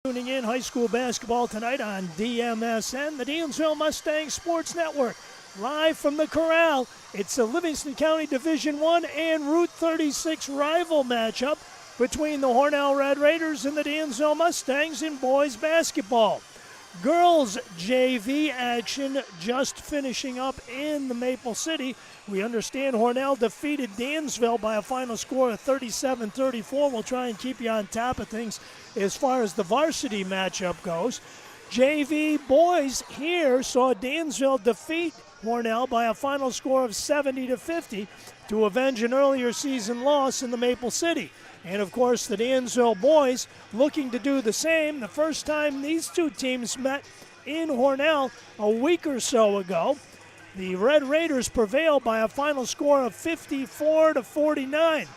Tuning in high school basketball tonight on DMSN, the Dansville Mustang Sports Network. Live from the Corral, it's a Livingston County Division I and Route 36 rival matchup between the Hornell Red Raiders and the Dansville Mustangs in boys basketball. Girls JV action just finishing up in the Maple City. We understand Hornell defeated Dansville by a final score of 37-34. We'll try and keep you on top of things as far as the varsity matchup goes. JV boys here saw Dansville defeat Hornell by a final score of 70-50 to avenge an earlier season loss in the Maple City. And, of course, the Dansville boys looking to do the same. The first time these two teams met in Hornell a week or so ago, the Red Raiders prevailed by a final score of 54-49.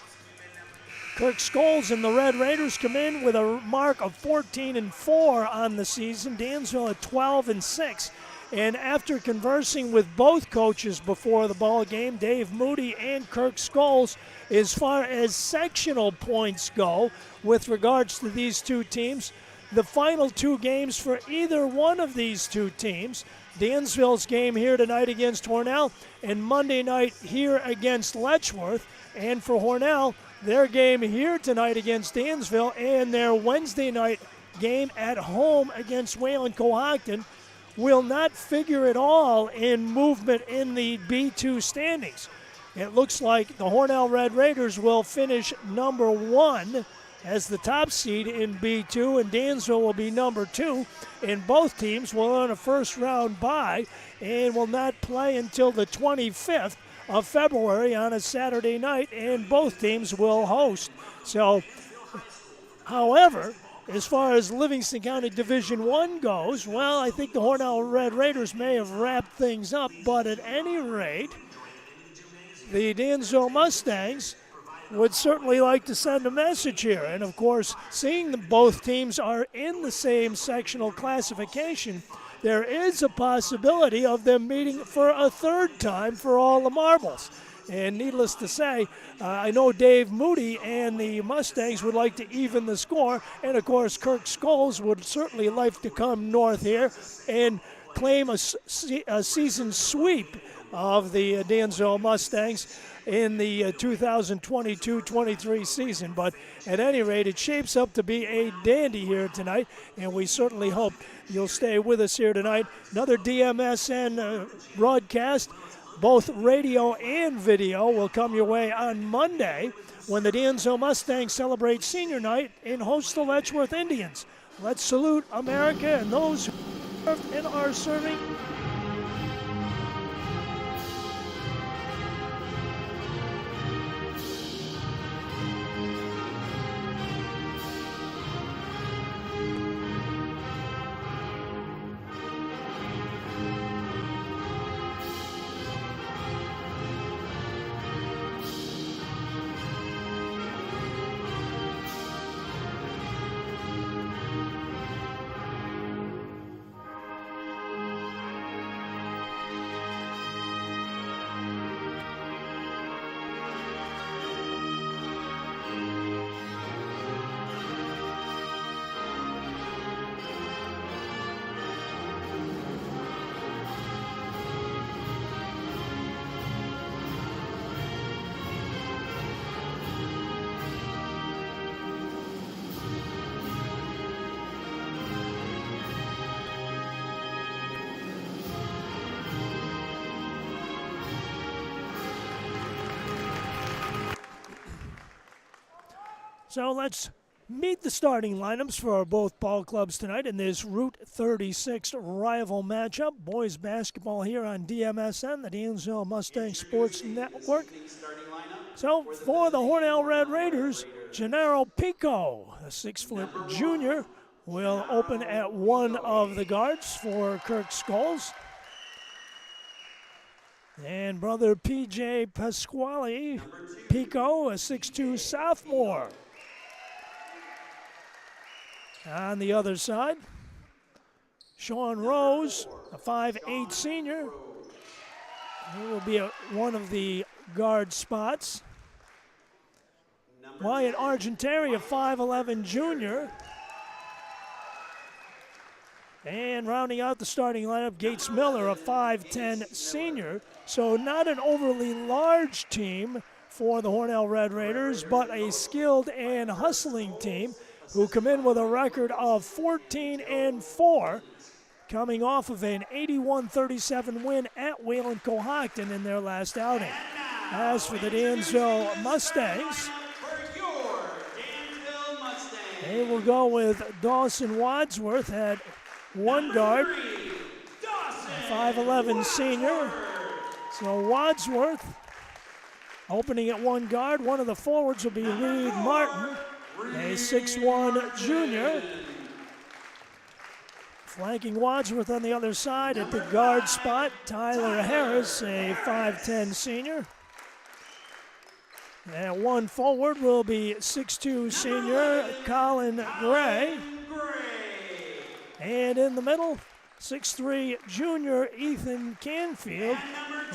Kirk Scholes and the Red Raiders come in with a mark of 14-4 on the season. Dansville at 12-6. And after conversing with both coaches before the ball game, Dave Moody and Kirk Scholes, as far as sectional points go with regards to these two teams, the final two games for either one of these two teams, Dansville's game here tonight against Hornell and Monday night here against Letchworth, and for Hornell, their game here tonight against Dansville and their Wednesday night game at home against Wayland-Cohocton will not figure at all in movement in the B2 standings. It looks like the Hornell Red Raiders will finish number one as the top seed in B2, and Dansville will be number two, and both teams will earn a first-round bye and will not play until the 25th of February on a Saturday night, and both teams will host. So, however, as far as Livingston County Division I goes, well, I think the Hornell Red Raiders may have wrapped things up, but at any rate, the Dansville Mustangs would certainly like to send a message here. And, of course, seeing that both teams are in the same sectional classification, there is a possibility of them meeting for a third time for all the marbles. And needless to say, I know Dave Moody and the Mustangs would like to even the score. And, of course, Kirk Scholes would certainly like to come north here and claim a season sweep of the Dansville Mustangs in the 2022-23 season. But at any rate, it shapes up to be a dandy here tonight, and we certainly hope you'll stay with us here tonight. Another DMSN broadcast, both radio and video, will come your way on Monday when the Dansville Mustangs celebrate senior night and host the Letchworth Indians. Let's salute America and those who served and are serving. So let's meet the starting lineups for both ball clubs tonight in this Route 36 rival matchup. Boys basketball here on DMSN, the Dansville Mustang Sports Network. So for the Hornell Red Raiders, Gennaro Pico, a 6-foot junior, will open at one of the guards for Kirk Scholes. And brother P.J. Pasquale Pico, a 6'2 sophomore. On the other side, Sean Rose, a 5'8 senior. He will be one of the guard spots. Wyatt Argenteri, a 5'11 junior. And rounding out the starting lineup, Gates Miller, a 5'10 senior. So not an overly large team for the Hornell Red Raiders, but a skilled and hustling team who come in with a record of 14-4, coming off of an 81-37 win at Wayland Cohocton in their last outing. As for the Dansville Mustangs, they will go with Dawson Wadsworth at one guard, 5'11 senior. So Wadsworth opening at one guard. One of the forwards will be Reed Martin, a 6'1 junior. Flanking Wadsworth on the other side at the guard spot, Tyler Harris, a 5'10 senior. And one forward will be 6'2 senior Colin Gray. And in the middle, 6'3 junior Ethan Canfield,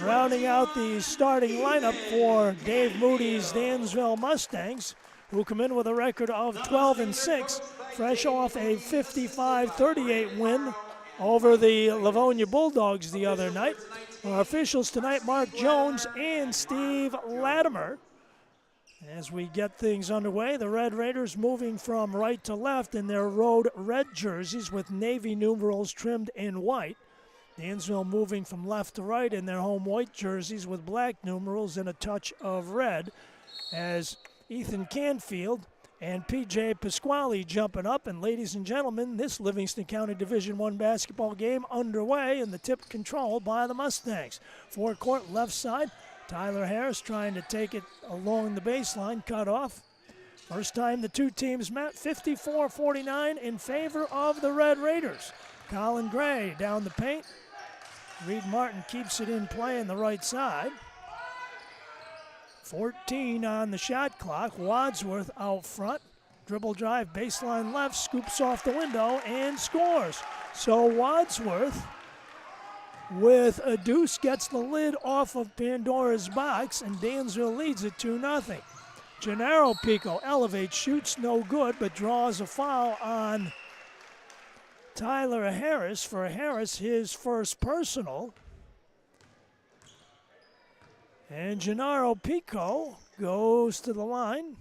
rounding out the starting lineup for Dave Moody's Dansville Mustangs, who come in with a record of 12-6, fresh off a 55-38 win over the Livonia Bulldogs the other night. Our officials tonight, Mark Jones and Steve Latimer. As we get things underway, the Red Raiders moving from right to left in their road red jerseys with navy numerals trimmed in white. Dansville moving from left to right in their home white jerseys with black numerals and a touch of red, as Ethan Canfield and P.J. Pasquale jumping up. And ladies and gentlemen, this Livingston County Division I basketball game underway, and the tip controlled by the Mustangs. Forecourt left side, Tyler Harris trying to take it along the baseline, cut off. First time the two teams met, 54-49 in favor of the Red Raiders. Colin Gray down the paint. Reed Martin keeps it in play on the right side. 14 on the shot clock. Wadsworth out front. Dribble drive, baseline left, scoops off the window and scores. So Wadsworth with a deuce gets the lid off of Pandora's box, and Dansville leads it 2-0. Gennaro Pico elevates, shoots no good, but draws a foul on Tyler Harris. For Harris, his first personal. And Gennaro Pico goes to the line,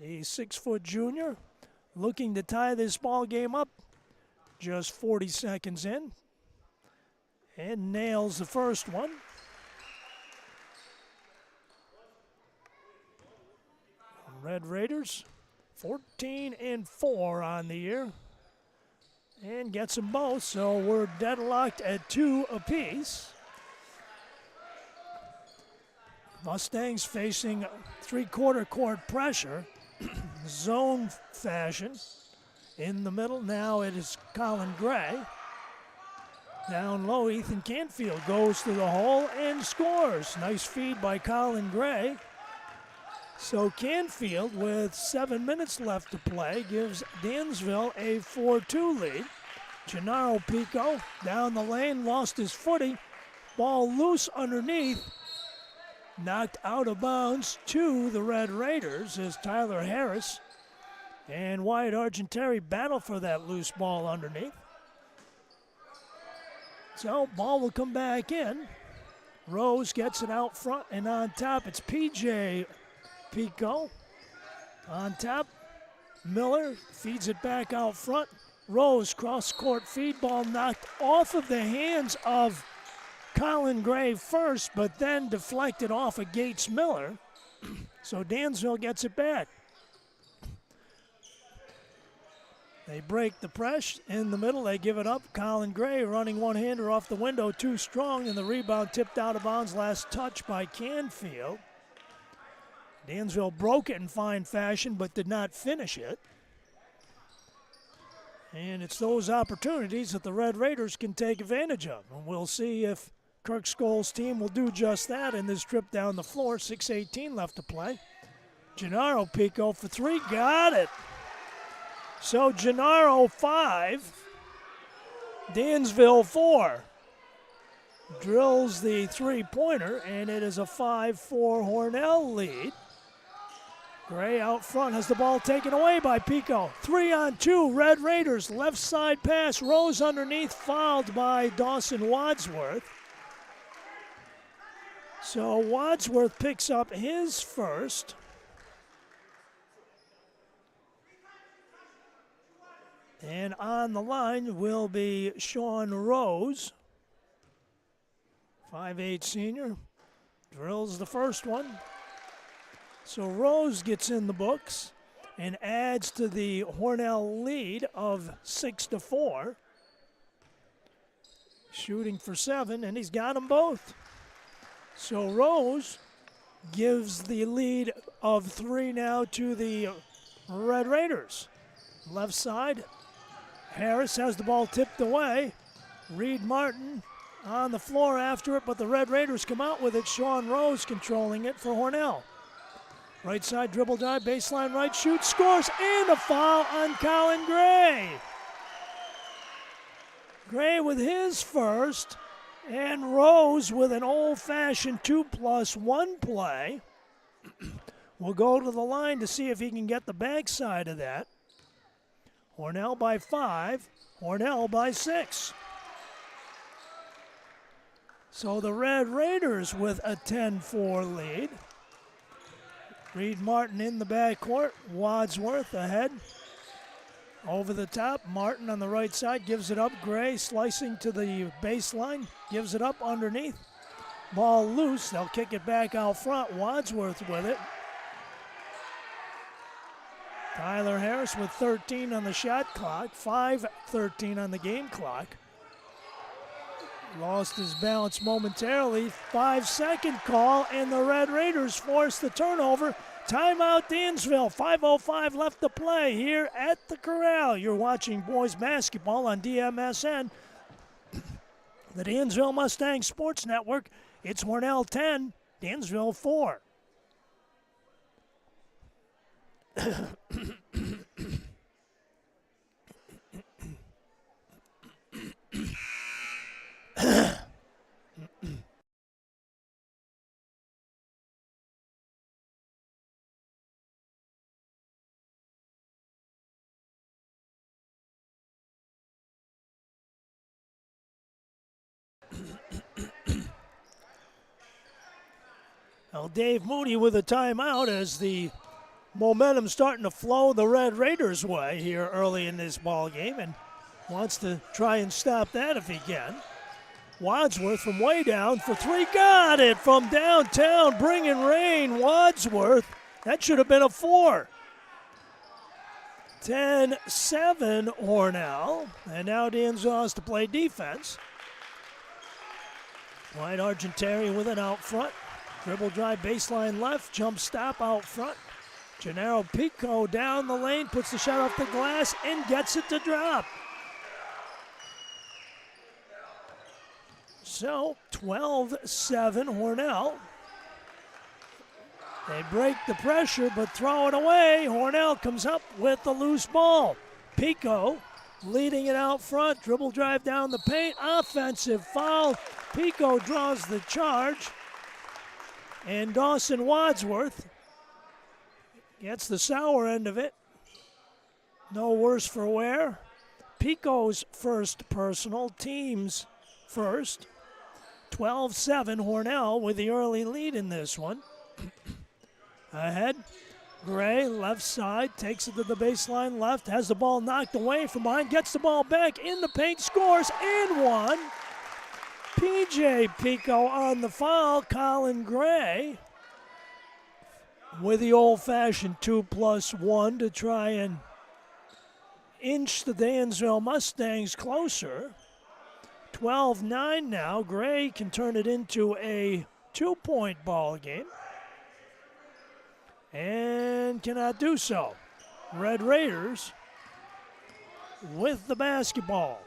a 6-foot junior, looking to tie this ball game up just 40 seconds in, and nails the first one. Red Raiders 14-4 on the year, and gets them both, so we're deadlocked at 2 apiece. Mustangs facing three-quarter court pressure, zone fashion. In the middle, now it is Colin Gray. Down low, Ethan Canfield goes to the hole and scores. Nice feed by Colin Gray. So Canfield, with 7 minutes left to play, gives Dansville a 4-2 lead. Gennaro Pico down the lane, lost his footing. Ball loose underneath. Knocked out of bounds to the Red Raiders as Tyler Harris and Wyatt Argenteri battle for that loose ball underneath. So ball will come back in. Rose gets it out front, and on top it's P.J. Pico. On top, Miller feeds it back out front. Rose cross-court feed, ball knocked off of the hands of Colin Gray first, but then deflected off of Gates Miller. So Dansville gets it back. They break the press in the middle. They give it up. Colin Gray running one-hander off the window, too strong, and the rebound tipped out of bounds. Last touch by Canfield. Dansville broke it in fine fashion, but did not finish it. And it's those opportunities that the Red Raiders can take advantage of. And we'll see if Kirk Scholl's team will do just that in this trip down the floor. 6:18 left to play. Gennaro Pico for three. Got it. So Gennaro 5, Dansville 4. Drills the three-pointer, and it is a 5-4 Hornell lead. Gray out front has the ball taken away by Pico. 3-on-2, Red Raiders. Left side pass, Rose underneath, fouled by Dawson Wadsworth. So Wadsworth picks up his first. And on the line will be Sean Rose, 5'8" senior. Drills the first one. So Rose gets in the books and adds to the Hornell lead of 6-4. Shooting for 7, and he's got them both. So Rose gives the lead of 3 now to the Red Raiders. Left side, Harris has the ball tipped away. Reed Martin on the floor after it, but the Red Raiders come out with it. Sean Rose controlling it for Hornell. Right side dribble drive, baseline right, shoot, scores, and a foul on Colin Gray. Gray with his first, and Rose with an old-fashioned 2+1 play. We'll go to the line to see if he can get the backside of that. Hornell by 5, Hornell by 6. So the Red Raiders with a 10-4 lead. Reed Martin in the backcourt, Wadsworth ahead. Over the top, Martin on the right side gives it up. Gray slicing to the baseline, gives it up underneath. Ball loose, they'll kick it back out front. Wadsworth with it. Tyler Harris with 13 on the shot clock, 5:13 on the game clock. Lost his balance momentarily. 5-second call, and the Red Raiders force the turnover. Timeout Dansville. 5:05 left to play here at the Corral. You're watching boys basketball on DMSN, the Dansville Mustang Sports Network. It's Hornell 10, Dansville 4. Well, Dave Moody with a timeout as the momentum starting to flow the Red Raiders' way here early in this ball game, and wants to try and stop that if he can. Wadsworth from way down for 3. Got it from downtown, bringing rain. Wadsworth, that should have been a 4. 10-7 Hornell, and now Dansville has to play defense. White Argentari with it out front. Dribble drive, baseline left, jump stop out front. Gennaro Pico down the lane, puts the shot off the glass and gets it to drop. So 12-7 Hornell. They break the pressure but throw it away. Hornell comes up with the loose ball. Pico leading it out front, dribble drive down the paint, offensive foul. Pico draws the charge. And Dawson Wadsworth gets the sour end of it. No worse for wear. Pico's first personal, team's first. 12-7 Hornell with the early lead in this one. Ahead, Gray, left side, takes it to the baseline left, has the ball knocked away from behind, gets the ball back in the paint, scores, and one. P.J. Pico on the foul. Colin Gray with the old-fashioned 2+1 to try and inch the Dansville Mustangs closer. 12-9 now. Gray can turn it into a 2-point ball game and cannot do so. Red Raiders with the basketball.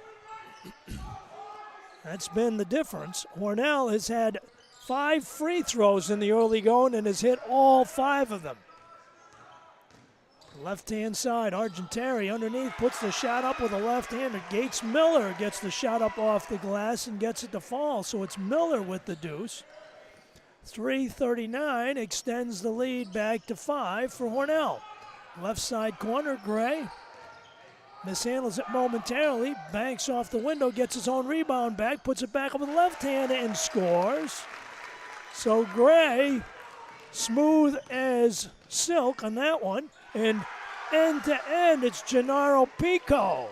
That's been the difference. Hornell has had 5 free throws in the early going and has hit all 5 of them. Left-hand side, Argentari underneath, puts the shot up with a left-hander. Gates Miller gets the shot up off the glass and gets it to fall, so it's Miller with the deuce. 3:39 extends the lead back to 5 for Hornell. Left side corner, Gray mishandles it momentarily, banks off the window, gets his own rebound back, puts it back up with the left hand and scores. So Gray, smooth as silk on that one, and end to end, it's Gennaro Pico.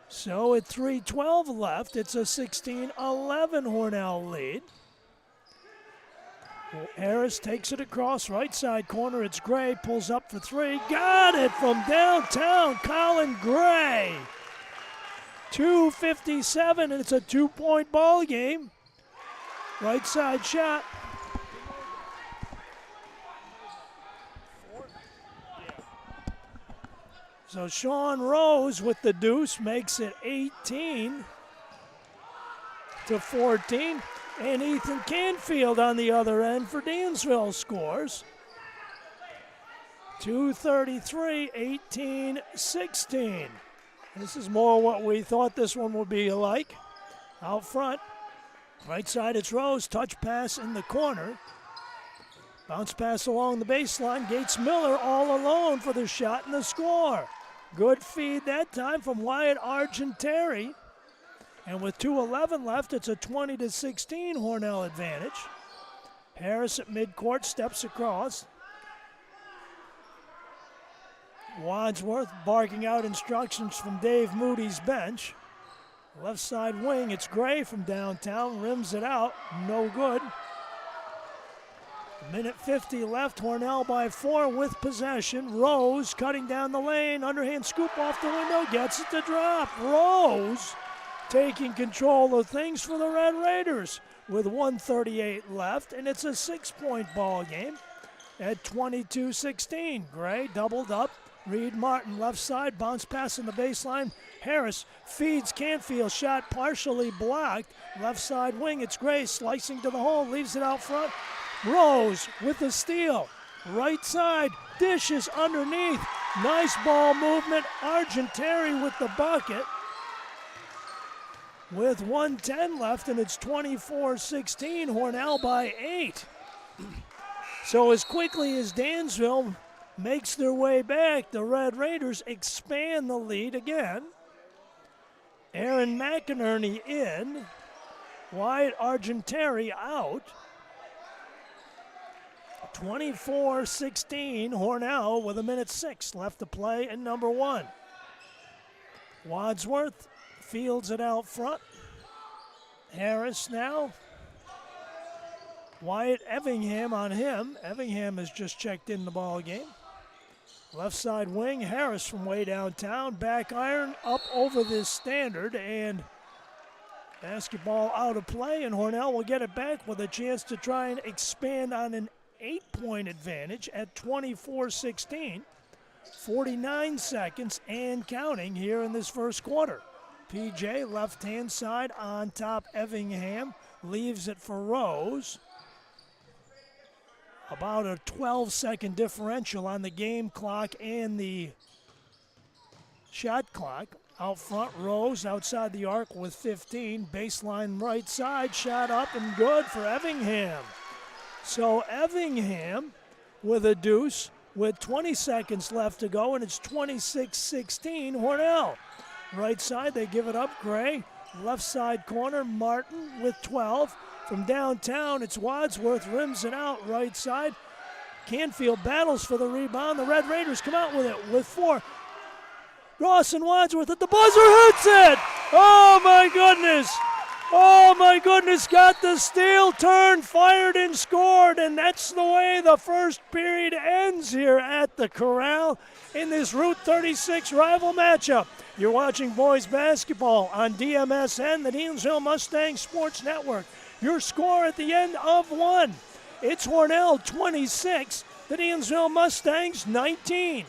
So at 3:12 left, it's a 16-11 Hornell lead. Harris takes it across right side corner. It's Gray, pulls up for three. Got it from downtown, Colin Gray. 2:57, and it's a 2-point ball game. Right side shot. So Sean Rose with the deuce makes it 18-14. And Ethan Canfield on the other end for Dansville scores. 2:33, 18-16. This is more what we thought this one would be like. Out front, right side it's Rose, touch pass in the corner. Bounce pass along the baseline. Gates Miller all alone for the shot and the score. Good feed that time from Wyatt Argenteri. And with 2:11 left, it's a 20-16 Hornell advantage. Harris at midcourt steps across. Wadsworth barking out instructions from Dave Moody's bench. Left side wing, it's Gray from downtown, rims it out, no good. Minute 50 left, Hornell by 4 with possession. Rose cutting down the lane, underhand scoop off the window, gets it to drop. Rose taking control of things for the Red Raiders with 1:38 left, and it's a 6-point ball game at 22-16. Gray doubled up. Reed Martin left side, bounce pass in the baseline. Harris feeds Canfield, shot partially blocked. Left side wing, it's Gray slicing to the hole, leaves it out front. Rose with the steal. Right side, dishes underneath. Nice ball movement. Argenteri with the bucket. With 1:10 left, and it's 24-16, Hornell by 8. So as quickly as Dansville makes their way back, the Red Raiders expand the lead again. Aaron McInerney in. Wyatt Argenteri out. 24-16, Hornell with 1:06 left to play in number 1. Wadsworth fields it out front. Harris now. Wyatt Evingham on him. Evingham has just checked in the ball game. Left side wing, Harris from way downtown. Back iron up over this standard, and basketball out of play, and Hornell will get it back with a chance to try and expand on an 8-point advantage at 24-16. 49 seconds and counting here in this first quarter. PJ, left-hand side on top, Evingham leaves it for Rose. About a 12-second differential on the game clock and the shot clock. Out front, Rose outside the arc with 15. Baseline right side, shot up and good for Evingham. So Evingham with a deuce with 20 seconds left to go, and it's 26-16 Hornell. Right side, they give it up, Gray. Left side corner, Martin with 12. From downtown, it's Wadsworth, rims it out, right side. Canfield battles for the rebound. The Red Raiders come out with it with 4. Ross and Wadsworth at the buzzer, hits it! Oh my goodness! Oh my goodness, got the steal, turned, fired, and scored, and that's the way the first period ends here at the Corral in this Route 36 rival matchup. You're watching boys basketball on DMSN, the Dansville Mustangs Sports Network. Your score at the end of 1. It's Hornell 26, the Dansville Mustangs 19.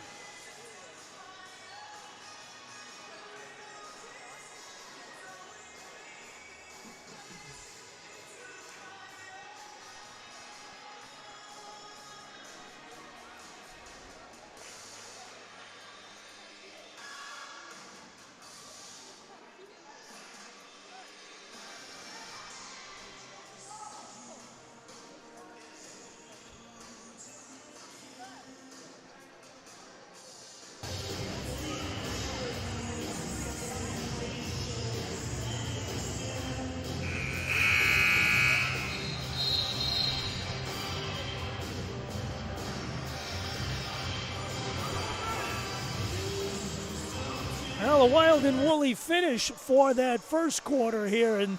Well, a wild and woolly finish for that first quarter here in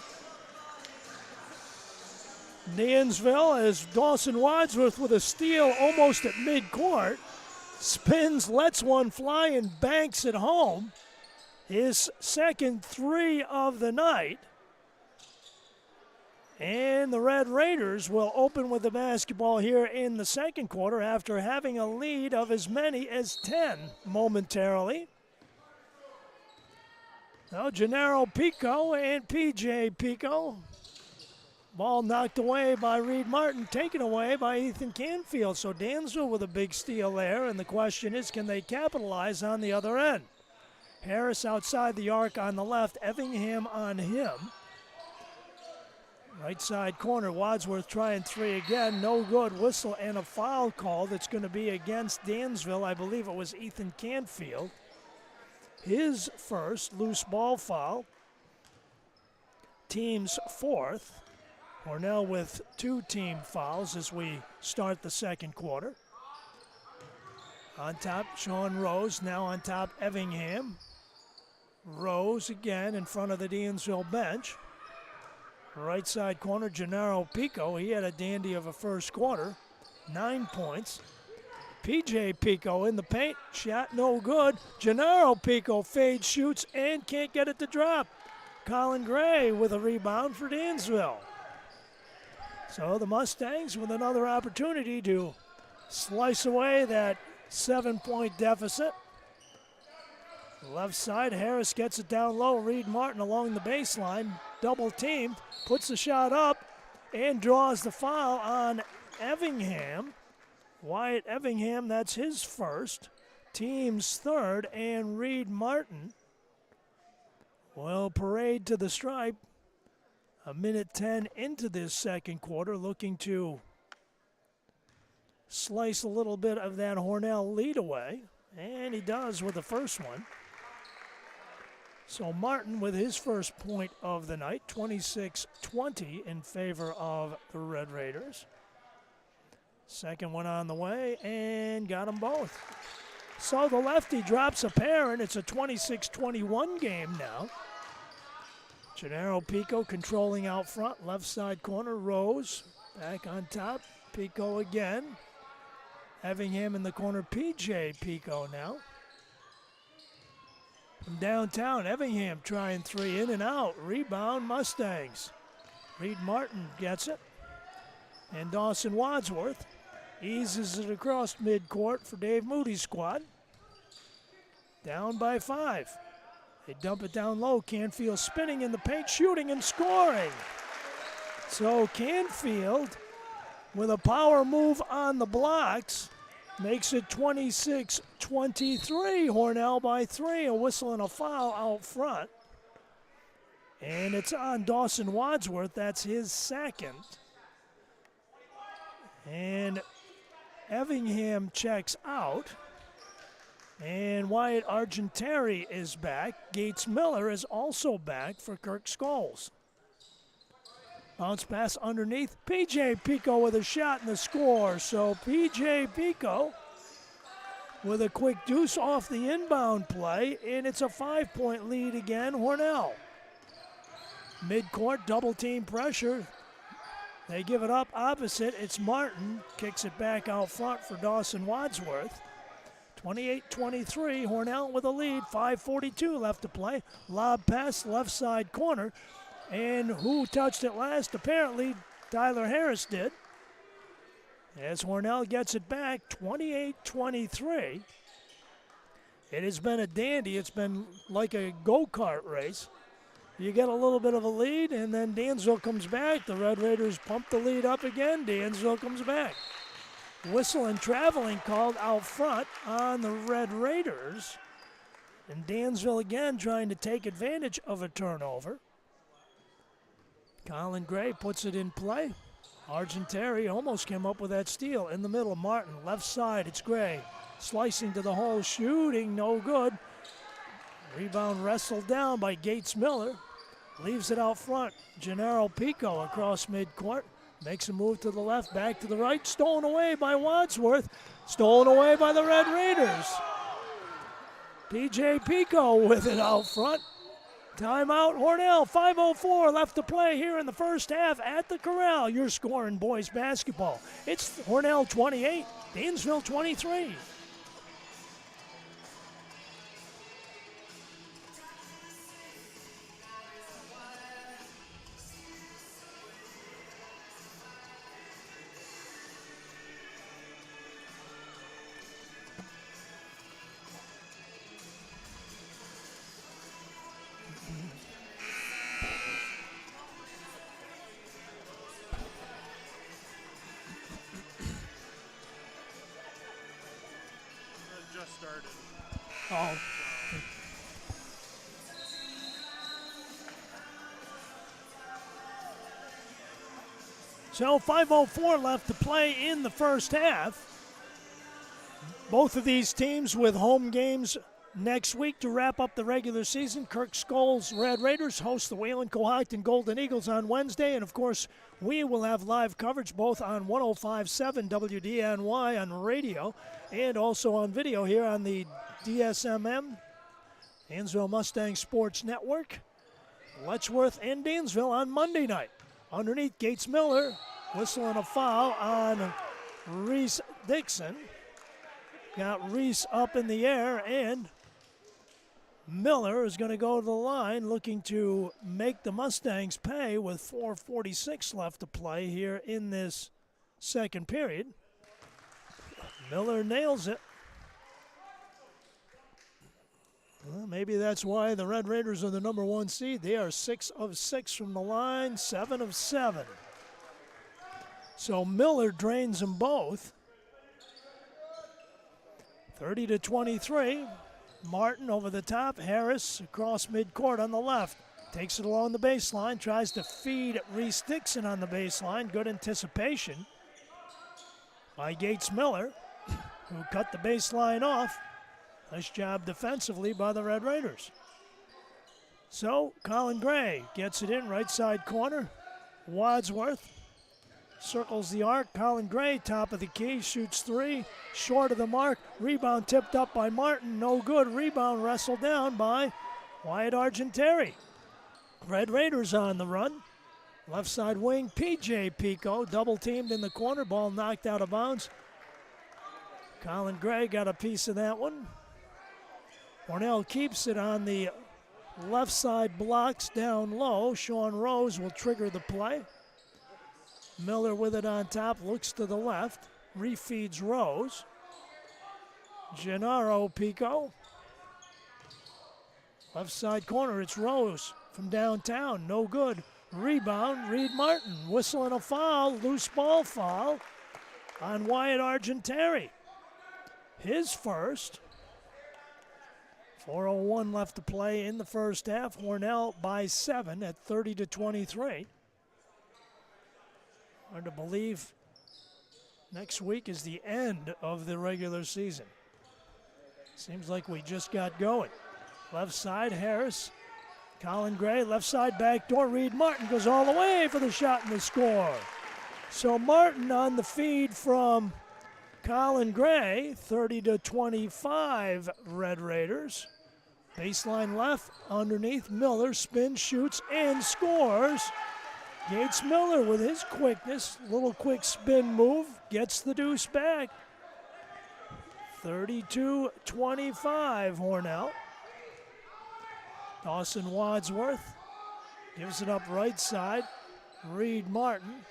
Dansville as Dawson Wadsworth with a steal almost at midcourt. Spins, lets one fly, and banks it home. His second three of the night. And the Red Raiders will open with the basketball here in the second quarter after having a lead of as many as 10 momentarily. Now Gennaro Pico and PJ Pico. Ball knocked away by Reed Martin, taken away by Ethan Canfield. So Dansville with a big steal there, and the question is, can they capitalize on the other end? Harris outside the arc on the left, Effingham on him. Right side corner, Wadsworth trying three again, no good. Whistle and a foul call that's going to be against Dansville. I believe it was Ethan Canfield. His first loose ball foul. Team's fourth. Hornell with 2 team fouls as we start the second quarter. On top, Sean Rose. Now on top, Effingham. Rose again in front of the Dansville bench. Right side corner, Gennaro Pico. He had a dandy of a first quarter. 9 points. PJ Pico in the paint. Shot no good. Gennaro Pico fades, shoots, and can't get it to drop. Colin Gray with a rebound for Dansville. So the Mustangs with another opportunity to slice away that 7-point deficit. Left side, Harris gets it down low. Reed Martin along the baseline, double teamed, puts the shot up and draws the foul on Effingham. Wyatt Effingham, that's his first, team's third, and Reed Martin will parade to the stripe. A minute 10 into this second quarter, looking to slice a little bit of that Hornell lead away, and he does with the first one. So Martin with his first point of the night, 26-20 in favor of the Red Raiders. Second one on the way, and got them both. So the lefty drops a pair, and it's a 26-21 game now. Gennaro Pico controlling out front, left side corner, Rose back on top, Pico again. Effingham in the corner, PJ Pico now. From downtown, Effingham trying three, in and out, rebound Mustangs. Reed Martin gets it, and Dawson Wadsworth eases it across midcourt for Dave Moody's squad. Down by 5. They dump it down low. Canfield spinning in the paint, shooting and scoring. So Canfield, with a power move on the blocks, makes it 26-23. Hornell by 3. A whistle and a foul out front. And it's on Dawson Wadsworth. That's his second. And Effingham checks out. And Wyatt Argenteri is back. Gates Miller is also back for Kirk Scholes. Bounce pass underneath. PJ Pico with a shot and the score. So PJ Pico with a quick deuce off the inbound play, and it's a 5-point lead again, Hornell. Midcourt, double team pressure. They give it up opposite. It's Martin. Kicks it back out front for Dawson Wadsworth. 28-23, Hornell with a lead, 5:42 left to play. Lob pass, left side corner. And who touched it last? Apparently, Tyler Harris did. As Hornell gets it back, 28-23. It has been a dandy. It's been like a go-kart race. You get a little bit of a lead, and then Dansville comes back. The Red Raiders pump the lead up again. Dansville comes back. Whistle and traveling called out front on the Red Raiders. And Dansville again trying to take advantage of a turnover. Colin Gray puts it in play. Argenteri almost came up with that steal. In the middle, Martin, left side, it's Gray. Slicing to the hole, shooting, no good. Rebound wrestled down by Gates Miller. Leaves it out front. Gennaro Pico across midcourt. Makes a move to the left, back to the right. Stolen away by Wadsworth. Stolen away by the Red Raiders. PJ Pico with it out front. Timeout, Hornell. 5:04 left to play here in the first half at the Corral. Your score in boys basketball. It's Hornell 28, Dansville 23. Started. Oh. So 5:04 left to play in the first half. Both of these teams with home games next week to wrap up the regular season. Kirk Scholl's Red Raiders host the Wayland Cohocton Golden Eagles on Wednesday. And, of course, we will have live coverage both on 105.7 WDNY on radio and also on video here on the DSMM, Dansville Mustang Sports Network. Letchworth and Dansville on Monday night. Underneath, Gates Miller whistling a foul on Reese Dixon. Got Reese up in the air, and Miller is going to go to the line looking to make the Mustangs pay with 4:46 left to play here in this second period. Miller nails it. Well, maybe that's why the Red Raiders are the number one seed. They are 6 of 6 from the line, 7 of 7. So Miller drains them both. 30-23. Martin over the top. Harris across midcourt on the left. Takes it along the baseline. Tries to feed Reese Dixon on the baseline. Good anticipation by Gates Miller, who cut the baseline off. Nice job defensively by the Red Raiders. So Colin Gray gets it in right side corner. Wadsworth circles the arc. Colin Gray, top of the key, shoots three. Short of the mark. Rebound tipped up by Martin. No good. Rebound wrestled down by Wyatt Argenteri. Red Raiders on the run. Left side wing, PJ Pico. Double teamed in the corner. Ball knocked out of bounds. Colin Gray got a piece of that one. Hornell keeps it on the left side, blocks down low. Sean Rose will trigger the play. Miller with it on top, looks to the left, refeeds Rose. Gennaro Pico. Left side corner, it's Rose from downtown, no good. Rebound, Reed Martin, whistling a foul, loose ball foul on Wyatt Argenteri. His first. 4:01 left to play in the first half. Hornell by 7 at 30-23. Hard to believe next week is the end of the regular season. Seems like we just got going. Left side, Harris. Colin Gray, left side back door. Reed Martin goes all the way for the shot and the score. So Martin on the feed from Colin Gray, 30-25 Red Raiders. Baseline left, underneath Miller, spins, shoots, and scores. Gates Miller with his quickness, little quick spin move, gets the deuce back. 32-25 Hornell. Dawson Wadsworth gives it up right side. Reed Martin.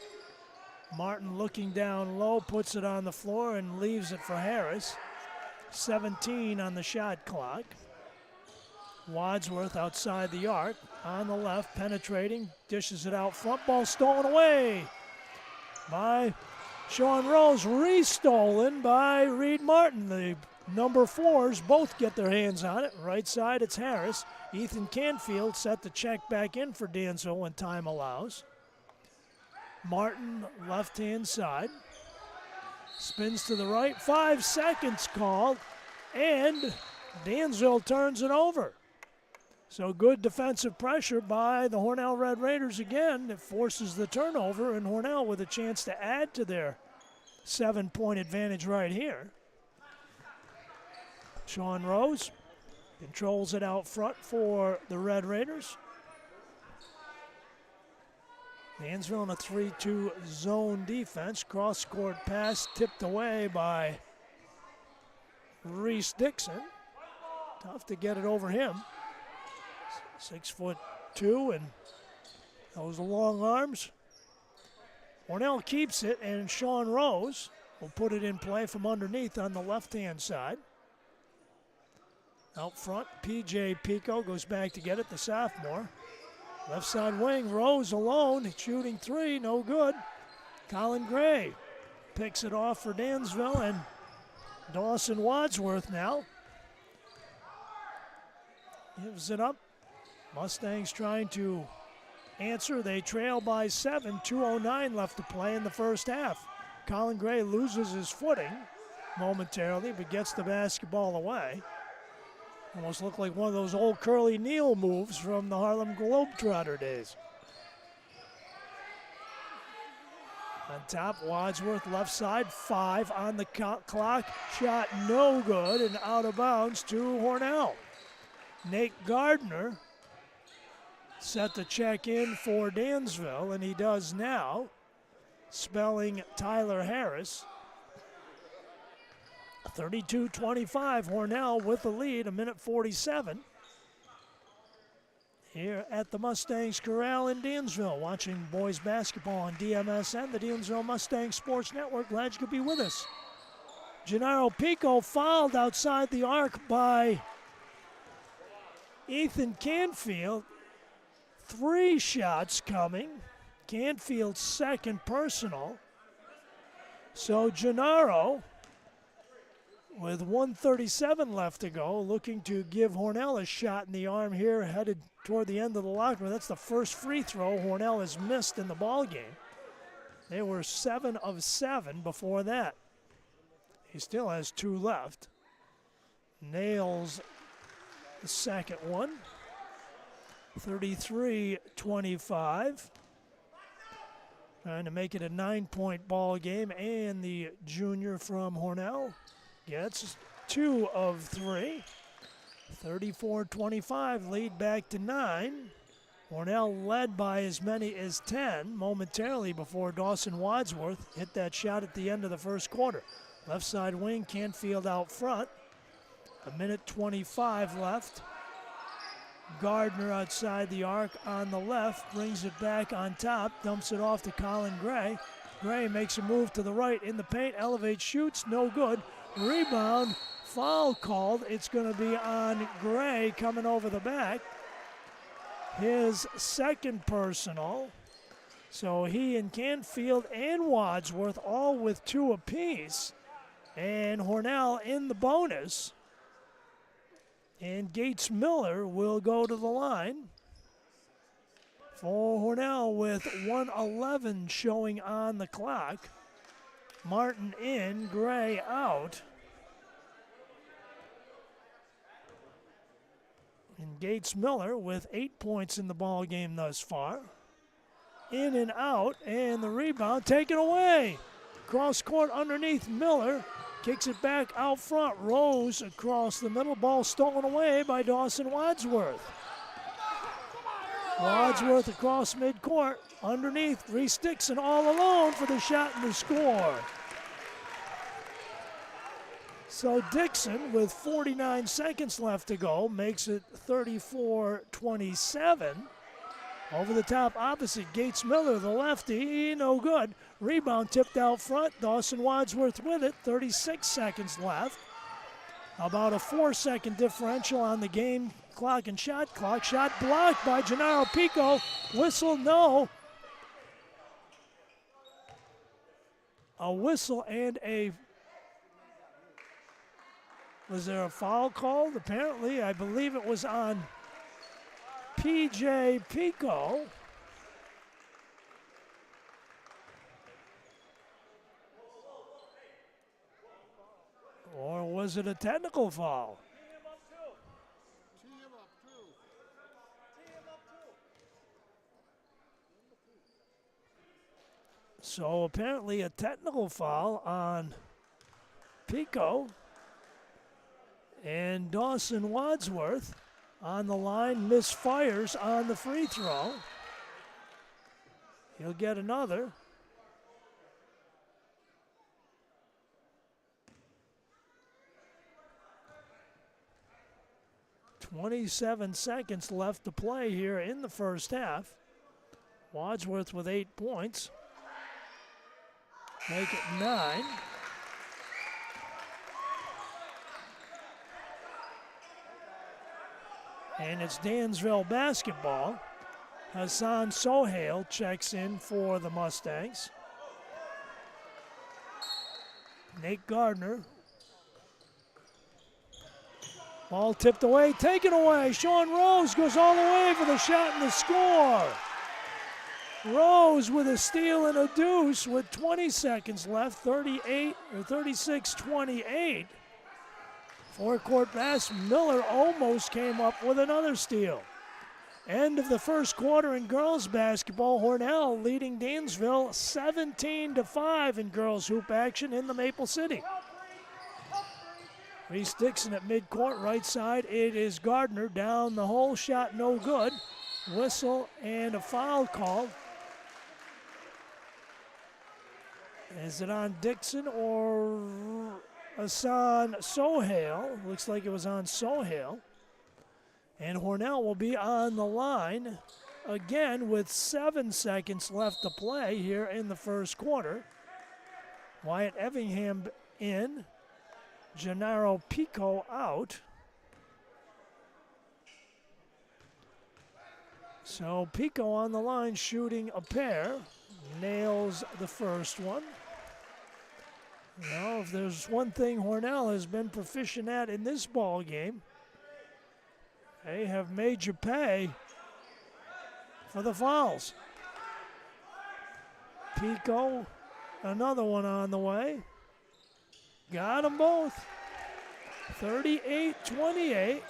Martin looking down low, puts it on the floor and leaves it for Harris. 17 on the shot clock. Wadsworth outside the arc, on the left, penetrating, dishes it out front, ball stolen away by Sean Rose, restolen by Reed Martin. The number 4s both get their hands on it. Right side, it's Harris. Ethan Canfield set the check back in for Dansville when time allows. Martin, left-hand side. Spins to the right, 5 seconds called, and Dansville turns it over. So good defensive pressure by the Hornell Red Raiders again. It forces the turnover, and Hornell with a chance to add to their 7-point advantage right here. Sean Rose controls it out front for the Red Raiders. Dansville in a 3-2 zone defense. Cross-court pass tipped away by Reese Dixon. Tough to get it over him. 6'2", and those long arms. Hornell keeps it, and Sean Rose will put it in play from underneath on the left-hand side. Out front, P.J. Pico goes back to get it, the sophomore. Left side wing, Rose alone, shooting three, no good. Colin Gray picks it off for Dansville, and Dawson Wadsworth now gives it up. Mustangs trying to answer. They trail by 7, 2:09 left to play in the first half. Colin Gray loses his footing momentarily, but gets the basketball away. Almost looked like one of those old Curly Neal moves from the Harlem Globetrotter days. On top, Wadsworth left side, 5 on the clock. Shot no good and out of bounds to Hornell. Nate Gardner set the check in for Dansville, and he does now, spelling Tyler Harris. 32-25, Hornell with the lead, 1:47. Here at the Mustangs Corral in Dansville, watching boys basketball on DMSN, the Dansville Mustangs Sports Network. Glad you could be with us. Gennaro Pico fouled outside the arc by Ethan Canfield. 3 shots coming. Canfield's second personal. So Gennaro, with 1:37 left to go, looking to give Hornell a shot in the arm here, headed toward the end of the locker room. That's the first free throw Hornell has missed in the ball game. They were 7 of 7 before that. He still has 2 left. Nails the second one. 33-25. Trying to make it a 9-point ball game, and the junior from Hornell gets 2 of 3. 34-25, lead back to 9. Hornell led by as many as 10 momentarily before Dawson Wadsworth hit that shot at the end of the first quarter. Left side wing, Canfield out front. 1:25 left. Gardner outside the arc on the left, brings it back on top, dumps it off to Colin Gray. Gray makes a move to the right in the paint, elevates, shoots, no good. Rebound, foul called. It's going to be on Gray coming over the back. His second personal. So he and Canfield and Wadsworth all with 2 apiece. And Hornell in the bonus. And Gates Miller will go to the line for Hornell with 1:11 showing on the clock. Martin in, Gray out. And Gates Miller with 8 points in the ball game thus far. In and out, and the rebound taken away. Cross court underneath Miller. Kicks it back out front. Rose across the middle. Ball stolen away by Dawson Wadsworth. Wadsworth across midcourt. Underneath, Reese Dixon all alone for the shot and the score. So Dixon, with 49 seconds left to go, makes it 34-27. Over the top opposite, Gates Miller, the lefty, no good. Rebound tipped out front, Dawson Wadsworth with it, 36 seconds left. About a 4-second differential on the game clock and shot clock. Shot blocked by Gennaro Pico, whistle no. A whistle and a, was there a foul called? Apparently, I believe it was on P.J. Pico. Or was it a technical foul? So apparently a technical foul on Pico. And Dawson Wadsworth on the line misfires on the free throw. He'll get another. .27 seconds left to play here in the first half. Wadsworth with 8 points. Make it 9. And it's Dansville basketball. Hassan Sohail checks in for the Mustangs. Nate Gardner. Ball tipped away, taken away. Sean Rose goes all the way for the shot and the score. Rose with a steal and a deuce with 20 seconds left, 36-28. Forecourt pass, Miller almost came up with another steal. End of the first quarter in girls basketball. Hornell leading Dansville 17-5 in girls hoop action in the Maple City. Reese Dixon at midcourt, right side. It is Gardner down the hole, shot no good. Whistle and a foul called. Is it on Dixon or Hassan Sohail? Looks like it was on Sohail. And Hornell will be on the line again with 7 seconds left to play here in the first quarter. Wyatt Evingham in. Gennaro Pico out. So Pico on the line shooting a pair. Nails the first one. Now, if there's one thing Hornell has been proficient at in this ball game, they have made you pay for the fouls. Pico, another one on the way. Got them both. 38-28.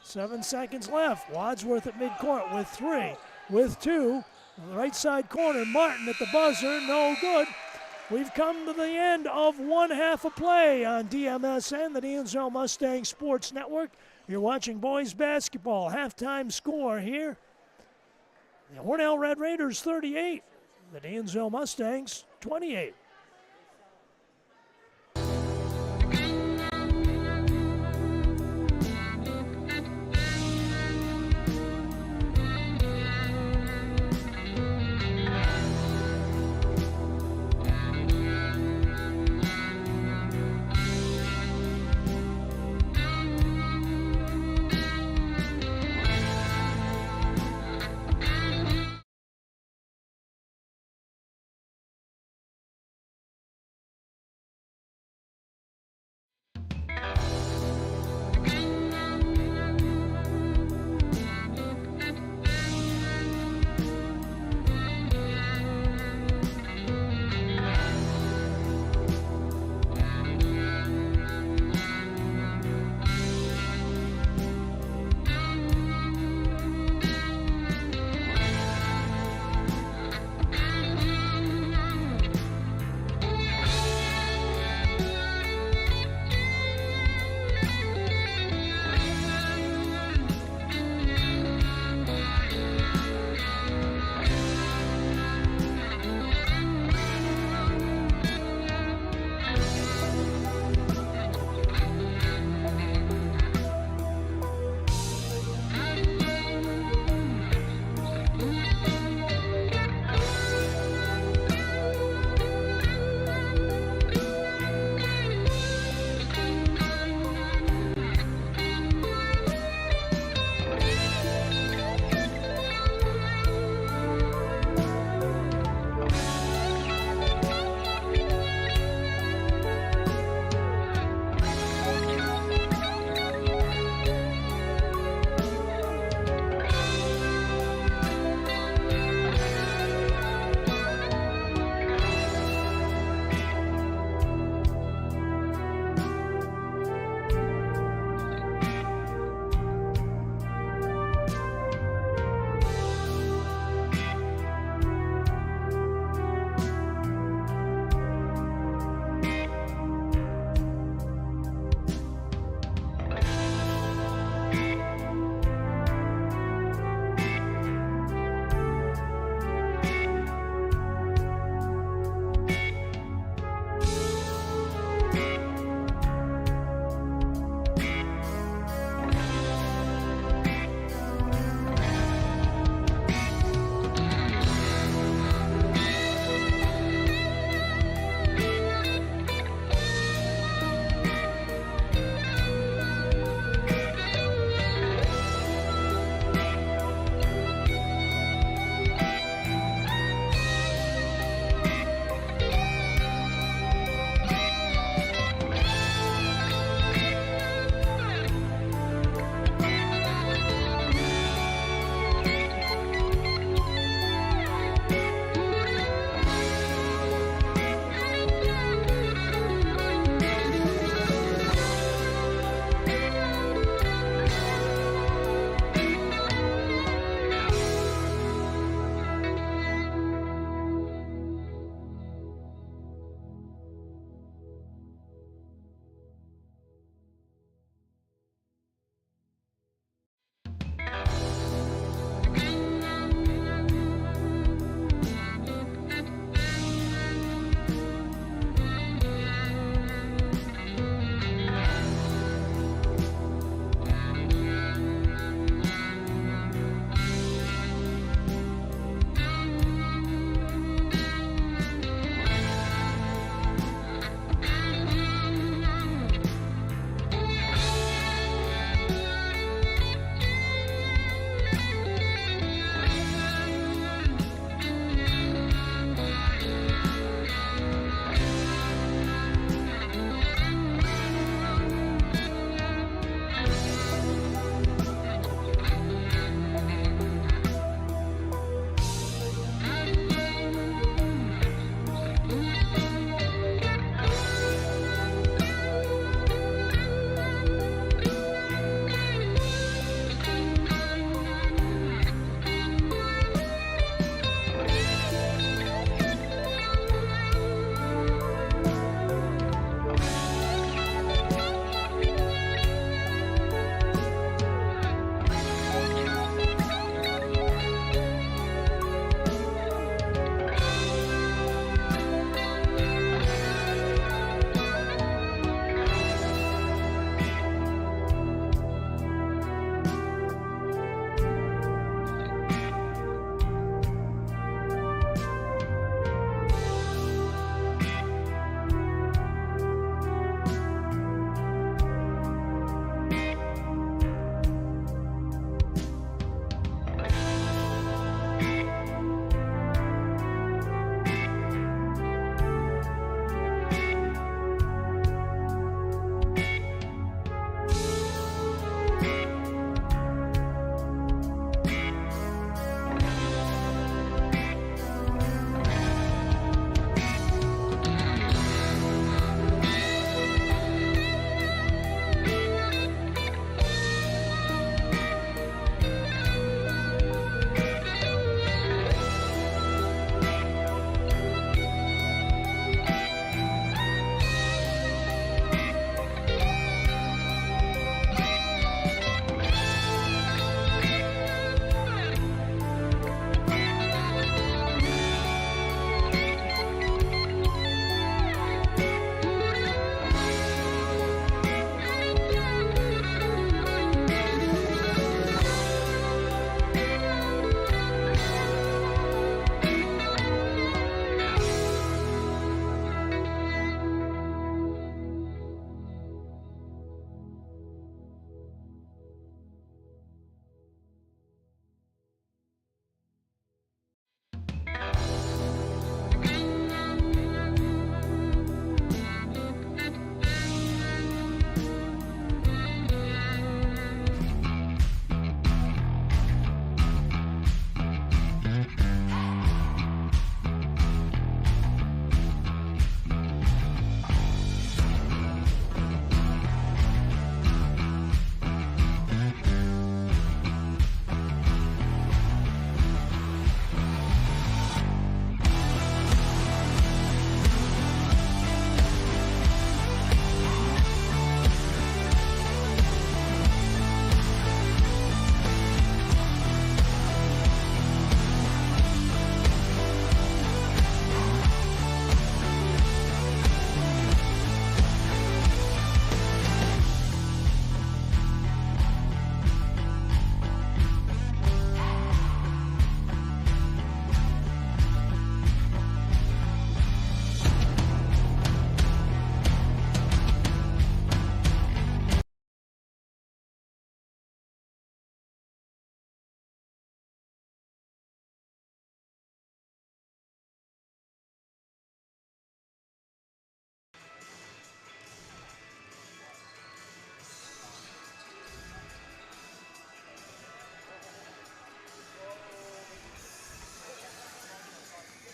7 seconds left. Wadsworth at midcourt with 3, with 2. Right side corner, Martin at the buzzer, no good. We've come to the end of one half of play on DMSN, the Dansville Mustang Sports Network. You're watching boys basketball. Halftime score here. The Hornell Red Raiders 38, the Dansville Mustangs 28.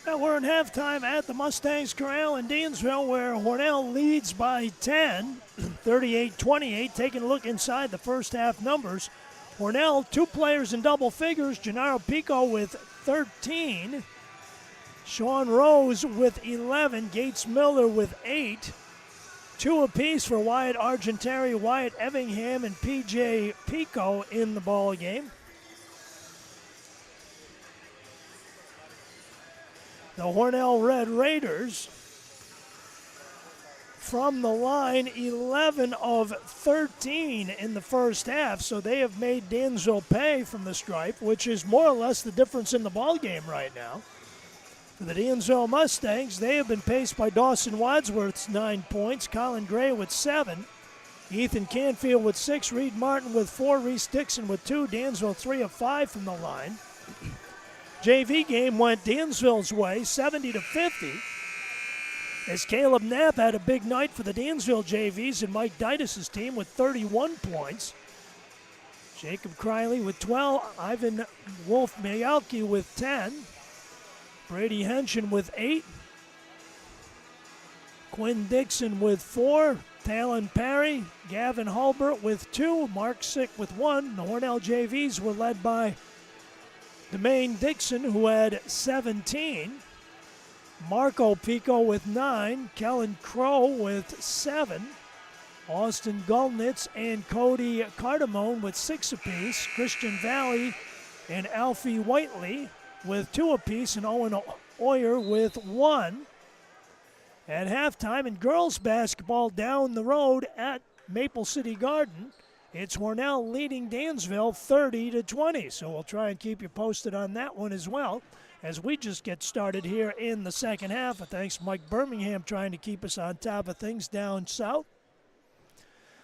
Now we're in halftime at the Mustangs Corral in Dansville, where Hornell leads by 10, 38-28. Taking a look inside the first half numbers. Hornell, 2 players in double figures. Gennaro Pico with 13. Sean Rose with 11. Gates Miller with 8. 2 apiece for Wyatt Argentari, Wyatt Evingham, and P.J. Pico in the ball game. The Hornell Red Raiders, from the line, 11 of 13 in the first half, so they have made Dansville pay from the stripe, which is more or less the difference in the ball game right now. For the Dansville Mustangs, they have been paced by Dawson Wadsworth's 9 points, Colin Gray with 7, Ethan Canfield with 6, Reed Martin with 4, Reese Dixon with 2, Dansville 3 of 5 from the line. JV game went Dansville's way, 70-50. As Caleb Knapp had a big night for the Dansville JVs and Mike Ditas' team with 31 points. Jacob Criley with 12, Ivan Wolf-Mayalki with 10, Brady Henshin with 8, Quinn Dixon with 4, Talon Parry, Gavin Hulbert with 2, Mark Sick with 1. The Hornell JVs were led by Demaine Dixon, who had 17. Marco Pico with 9. Kellen Crow with 7. Austin Gulnitz and Cody Cardamone with 6 apiece. Christian Valley and Alfie Whiteley with 2 apiece. And Owen Oyer with 1. At halftime in girls basketball down the road at Maple City Garden, it's Hornell leading Dansville 30-20, so we'll try and keep you posted on that one as well as we just get started here in the second half. Thanks to Mike Birmingham trying to keep us on top of things down south.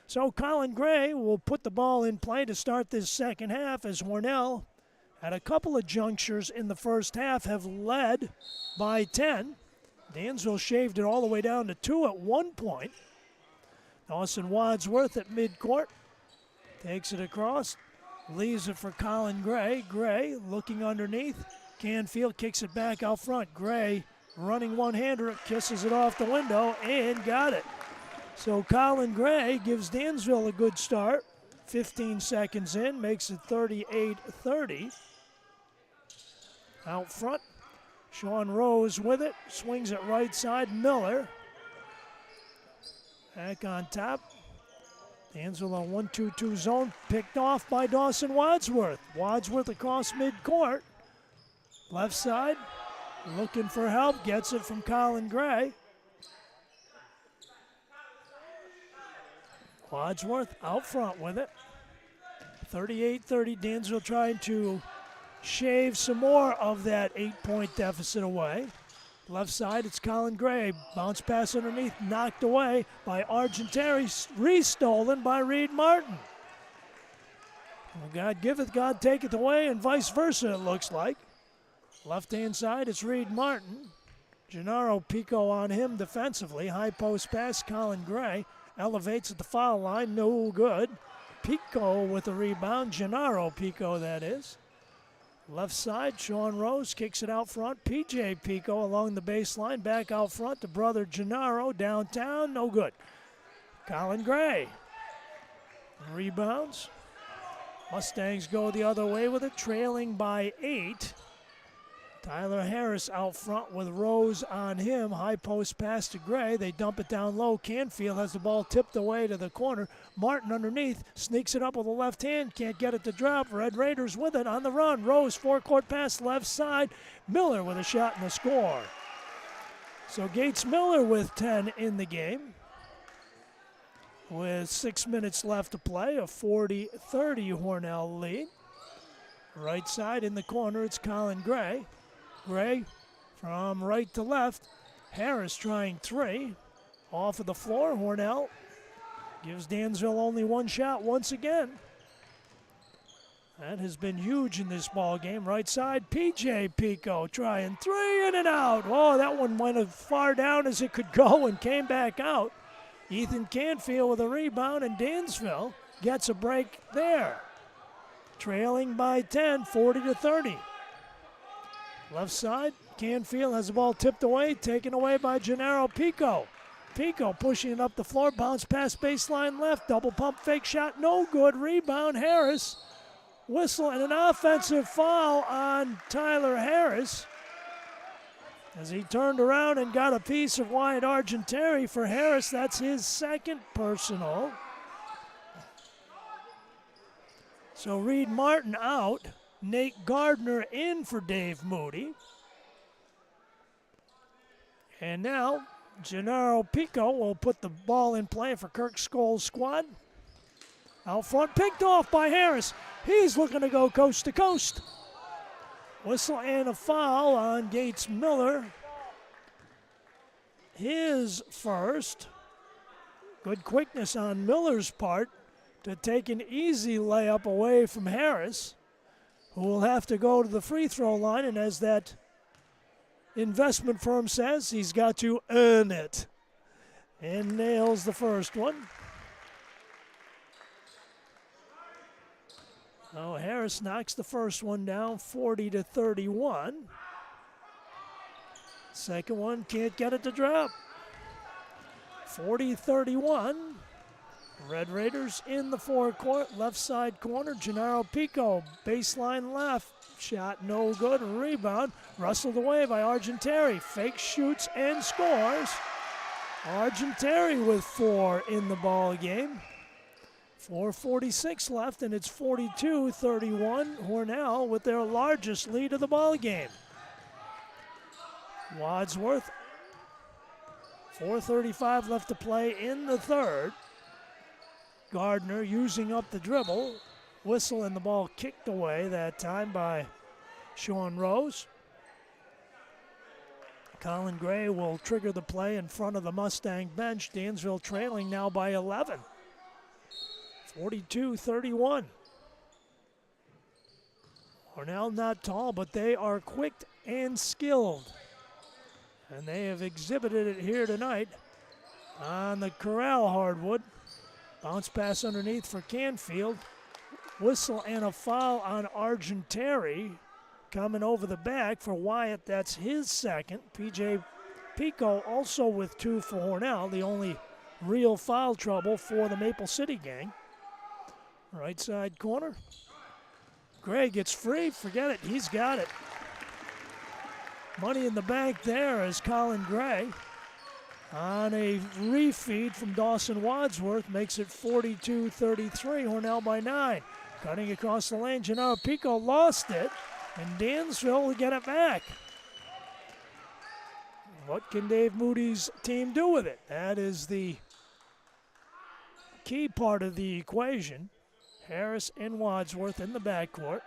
So Colin Gray will put the ball in play to start this second half, as Hornell at a couple of junctures in the first half have led by 10. Dansville shaved it all the way down to 2 at one point. Dawson Wadsworth at midcourt. Takes it across, leaves it for Colin Gray. Gray looking underneath. Canfield kicks it back out front. Gray running one-hander, kisses it off the window and got it. So Colin Gray gives Dansville a good start. 15 seconds in, makes it 38-30. Out front, Sean Rose with it, swings it right side. Miller back on top. Dansville on 1-2-2 zone, picked off by Dawson Wadsworth. Wadsworth across midcourt. Left side, looking for help, gets it from Colin Gray. Wadsworth out front with it. 38-30, Dansville trying to shave some more of that 8-point deficit away. Left side, it's Colin Gray. Bounce pass underneath, knocked away by Argentari, restolen by Reed Martin. Well, God giveth, God taketh away, and vice versa, it looks like. Left-hand side, it's Reed Martin. Gennaro Pico on him defensively. High post pass, Colin Gray. Elevates at the foul line, no good. Pico with the rebound, Gennaro Pico, that is. Left side, Sean Rose kicks it out front. P.J. Pico along the baseline, back out front to brother Gennaro. Downtown, no good. Colin Gray rebounds. Mustangs go the other way with it, trailing by 8. Tyler Harris out front with Rose on him. High post pass to Gray. They dump it down low. Canfield has the ball tipped away to the corner. Martin underneath sneaks it up with the left hand. Can't get it to drop. Red Raiders with it on the run. Rose forecourt pass left side. Miller with a shot and a score. So Gates Miller with 10 in the game. With 6 minutes left to play, a 40-30 Hornell lead. Right side in the corner, it's Colin Gray. Gray from right to left. Harris trying 3. Off of the floor, Hornell gives Dansville only one shot once again. That has been huge in this ball game. Right side, P.J. Pico trying 3 in and out. Oh, that one went as far down as it could go and came back out. Ethan Canfield with a rebound, and Dansville gets a break there. Trailing by 10, 40-30. Left side, Canfield has the ball tipped away, taken away by Gennaro Pico. Pico pushing it up the floor, bounce past baseline left, double pump fake shot, no good, rebound Harris. Whistle and an offensive foul on Tyler Harris as he turned around and got a piece of Wyatt Argenteri for Harris. That's his second personal. So Reed Martin out, Nate Gardner in for Dave Moody. And now Gennaro Pico will put the ball in play for Kirk Scholl's squad. Out front, picked off by Harris. He's looking to go coast to coast. Whistle and a foul on Gates Miller. His first. Good quickness on Miller's part to take an easy layup away from Harris, who will have to go to the free throw line, and as that investment firm says, he's got to earn it. And nails the first one. Oh, Harris knocks the first one down, 40-31. Second one can't get it to drop. 40-31. Red Raiders in the forecourt, left side corner. Gennaro Pico, baseline left. Shot no good, rebound. Rustled away by Argenteri. Fake shoots and scores. Argenteri with 4 in the ball game. 4:46 left, and it's 42-31. Hornell with their largest lead of the ball game. Wadsworth, 4:35 left to play in the third. Gardner using up the dribble. Whistle and the ball kicked away that time by Sean Rose. Colin Gray will trigger the play in front of the Mustang bench. Dansville trailing now by 11. 42-31. Hornell not tall, but they are quick and skilled. And they have exhibited it here tonight on the Corral hardwood. Bounce pass underneath for Canfield. Whistle and a foul on Argenteri. Coming over the back for Wyatt, that's his second. P.J. Pico also with 2 for Hornell, the only real foul trouble for the Maple City gang. Right side corner. Gray gets free, forget it, he's got it. Money in the bank there as Colin Gray on a refeed from Dawson Wadsworth makes it 42-33, Hornell by 9. Cutting across the lane, Gennaro Pico lost it, and Dansville will get it back. What can Dave Moody's team do with it? That is the key part of the equation. Harris and Wadsworth in the backcourt.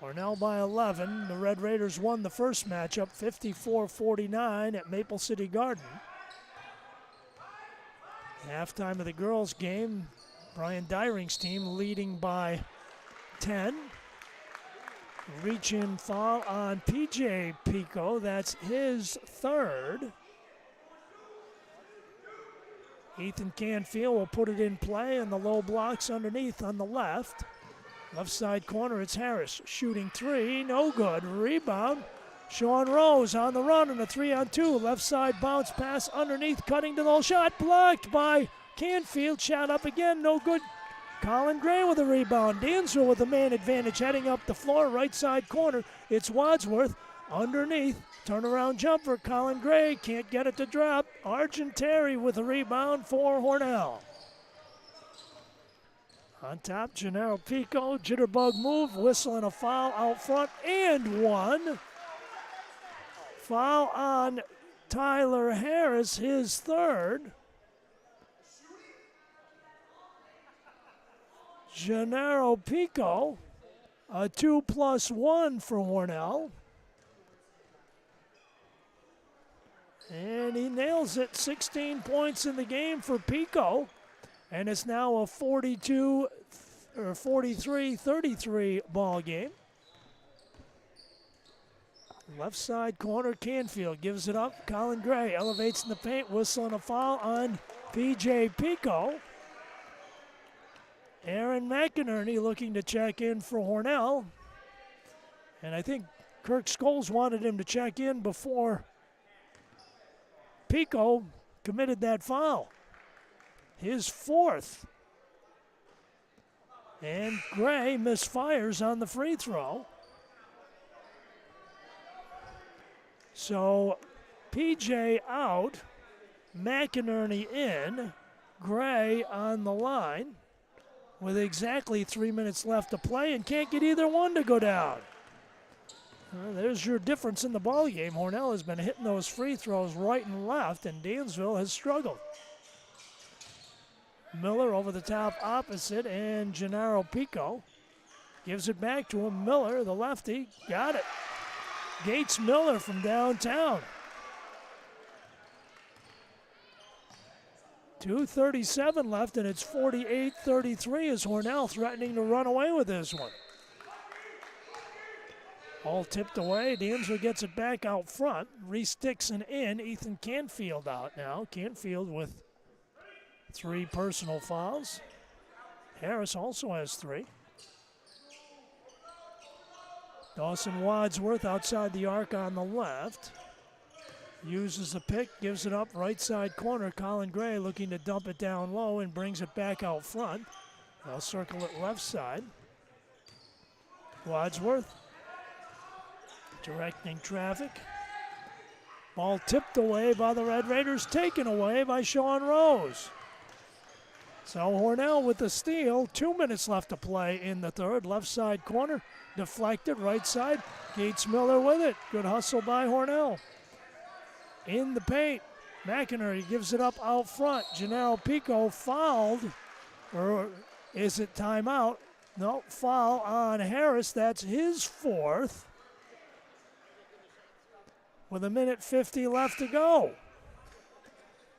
Hornell by 11. The Red Raiders won the first matchup 54-49 at Maple City Garden. Halftime of the girls' game, Brian Dyring's team leading by 10. Reach-in foul on P.J. Pico. That's his third. Ethan Canfield will put it in play, and the low blocks underneath on the left. Left side corner, it's Harris shooting 3, no good. Rebound, Sean Rose on the run and a 3-on-2. Left side bounce pass underneath, cutting to the hole. Shot blocked by Canfield. Shot up again, no good. Colin Gray with a rebound. Dansville with a man advantage heading up the floor. Right side corner, it's Wadsworth underneath. Turnaround jumper, Colin Gray can't get it to drop. Argenteri with a rebound for Hornell. On top, Gennaro Pico, jitterbug move, whistle and a foul out front, and one. Foul on Tyler Harris, his third. Gennaro Pico, a 2+1 for Hornell. And he nails it, 16 points in the game for Pico. And it's now a 43-33 ball game. Left side corner, Canfield gives it up. Colin Gray elevates in the paint, whistle and a foul on P.J. Pico. Aaron McInerney looking to check in for Hornell. And I think Kirk Scholes wanted him to check in before Pico committed that foul. His fourth. And Gray misfires on the free throw. So PJ out, McInerney in, Gray on the line with exactly 3 minutes left to play and can't get either one to go down. There's your difference in the ball game. Hornell has been hitting those free throws right and left, and Dansville has struggled. Miller over the top opposite, and Gennaro Pico gives it back to him. Miller, the lefty, got it. Gates Miller from downtown. 2:37 left, and it's 48-33 as Hornell threatening to run away with this one. All tipped away. Dansville gets it back out front. Reese Dixon in. Ethan Canfield out now. Canfield with 3 personal fouls. Harris also has 3. Dawson Wadsworth outside the arc on the left. Uses the pick, gives it up right side corner. Colin Gray looking to dump it down low and brings it back out front. They'll circle it left side. Wadsworth directing traffic. Ball tipped away by the Red Raiders, taken away by Sean Rose. So Hornell with the steal, 2 minutes left to play in the third. Left side corner, deflected, right side. Gates Miller with it. Good hustle by Hornell. In the paint, McInerney gives it up out front. Gennaro Pico fouled, or is it timeout? No, foul on Harris. That's his 4th. With 1:50 left to go.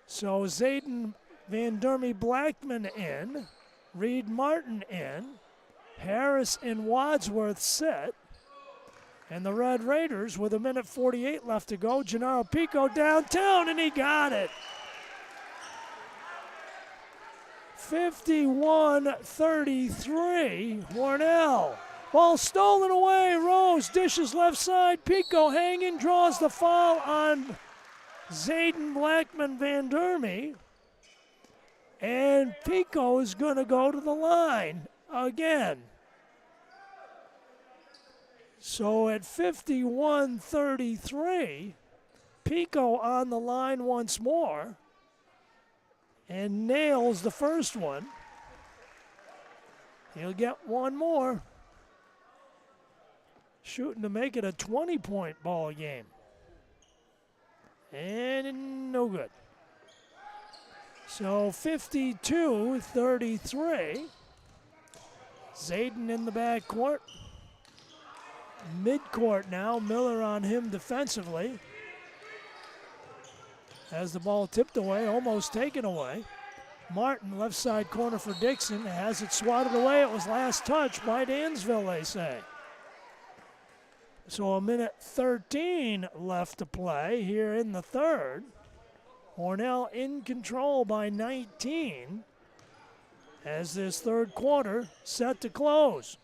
So Zayden Van Dermy Blackman in, Reed Martin in, Harris and Wadsworth sit, and the Red Raiders with 1:48 left to go. Gennaro Pico downtown, and he got it. 51-33, Hornell. Ball stolen away. Rose dishes left side. Pico hanging, draws the foul on Zayden Blackman Van Dermy. And Pico is going to go to the line again. So at 51-33, Pico on the line once more and nails the first one. He'll get one more. Shooting to make it a 20-point ball game. And no good. So 52-33. Zayden in the backcourt. Midcourt now. Miller on him defensively. Has the ball tipped away, almost taken away. Martin, left side corner for Dixon. Has it swatted away. It was last touch by Dansville, they say. So 1:13 left to play here in the third. Hornell in control by 19 as this third quarter set to close.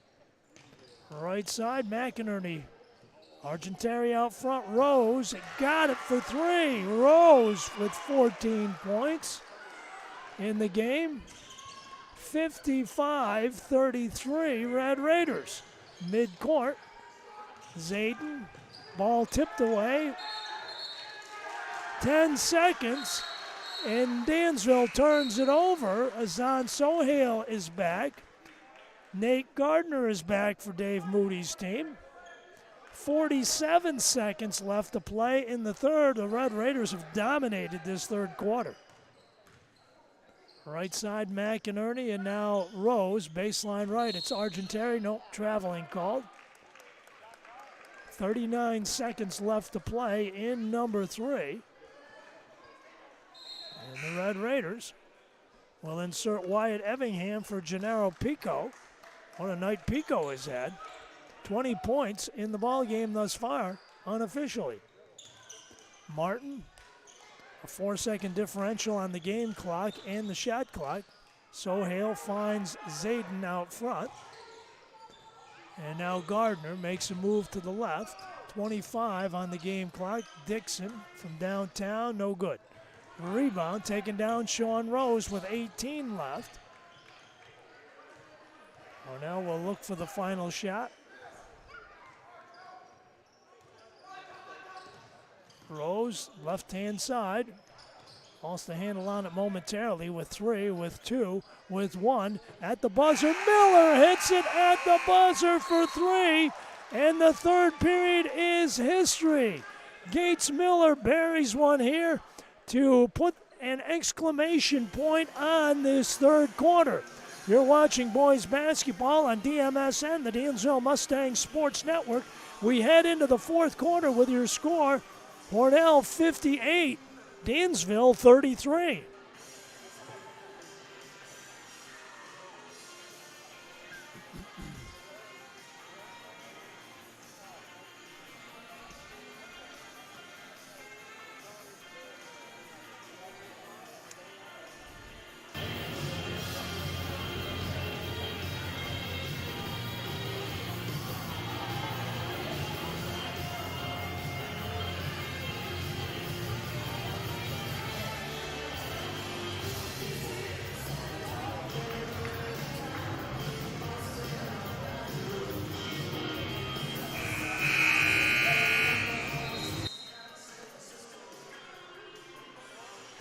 Right side, McInerney. Argentari out front, Rose got it for 3. Rose with 14 points in the game. 55-33 Red Raiders. Midcourt. Zayden, ball tipped away. 10 seconds, and Dansville turns it over. Azan Sohail is back. Nate Gardner is back for Dave Moody's team. 47 seconds left to play in the third. The Red Raiders have dominated this third quarter. Right side, McInerney, and now Rose, baseline right. It's Argentari, no traveling called. 39 seconds left to play in number 3. And the Red Raiders will insert Wyatt Evingham for Gennaro Pico. What a night Pico has had. 20 points in the ball game thus far, unofficially. Martin, a 4-second differential on the game clock and the shot clock. Sohail finds Zayden out front. And now Gardner makes a move to the left. 25 on the game clock. Dixon from downtown, no good. Rebound taken down Sean Rose with 18 left. Hornell will look for the final shot. Rose, left-hand side. Lost the handle on it momentarily with 3, with 2, with 1. At the buzzer, Miller hits it at the buzzer for 3. And the third period is history. Gates Miller buries one here to put an exclamation point on this third quarter. You're watching boys basketball on DMSN, the Dansville Mustangs Sports Network. We head into the fourth quarter with your score. Hornell 58, Dansville 33.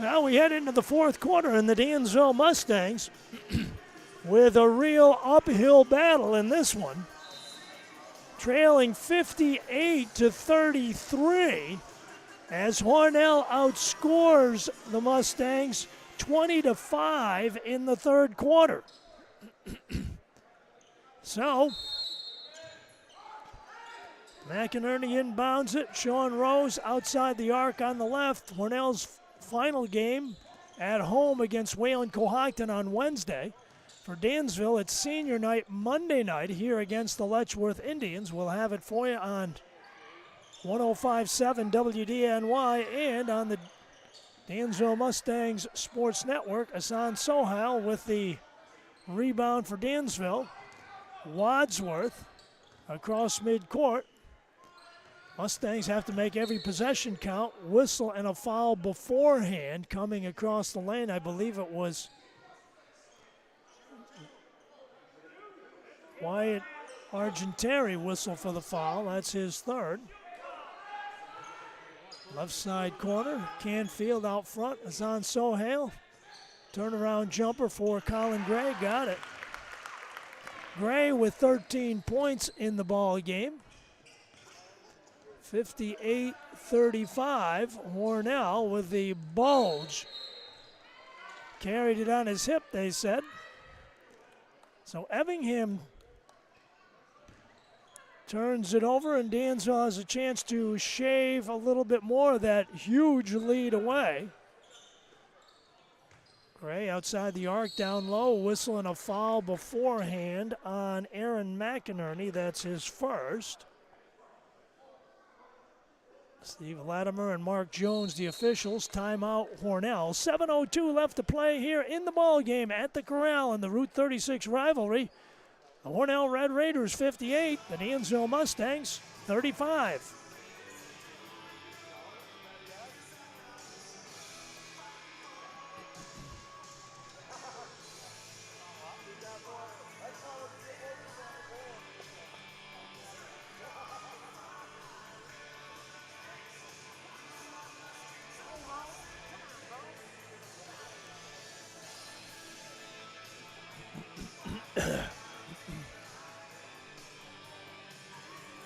Now we head into the fourth quarter, and the Dansville Mustangs with a real uphill battle in this one. Trailing 58-33 as Hornell outscores the Mustangs 20-5 in the third quarter. So, McInerney inbounds it. Sean Rose outside the arc on the left. Hornell's final game at home against Wayland Cohocton on Wednesday. For Dansville, it's senior night Monday night here against the Letchworth Indians. We'll have it for you on 105.7 WDNY and on the Dansville Mustangs Sports Network. Asan Sohail with the rebound for Dansville. Wadsworth across midcourt. Mustangs have to make every possession count. Whistle and a foul beforehand coming across the lane. I believe it was Wyatt Argenteri whistle for the foul. That's his third. Left side corner. Canfield out front. Asan Sohail. Turnaround jumper for Colin Gray. Got it. Gray with 13 points in the ball game. 58-35, Hornell with the bulge. Carried it on his hip, they said. So Effingham turns it over, and Dansville has a chance to shave a little bit more of that huge lead away. Gray outside the arc, down low, whistle and a foul beforehand on Aaron McInerney. That's his first. Steve Latimer and Mark Jones, the officials. Timeout, Hornell. 7:02 left to play here in the ball game at the Corral in the Route 36 rivalry. The Hornell Red Raiders 58, the Dansville Mustangs 35.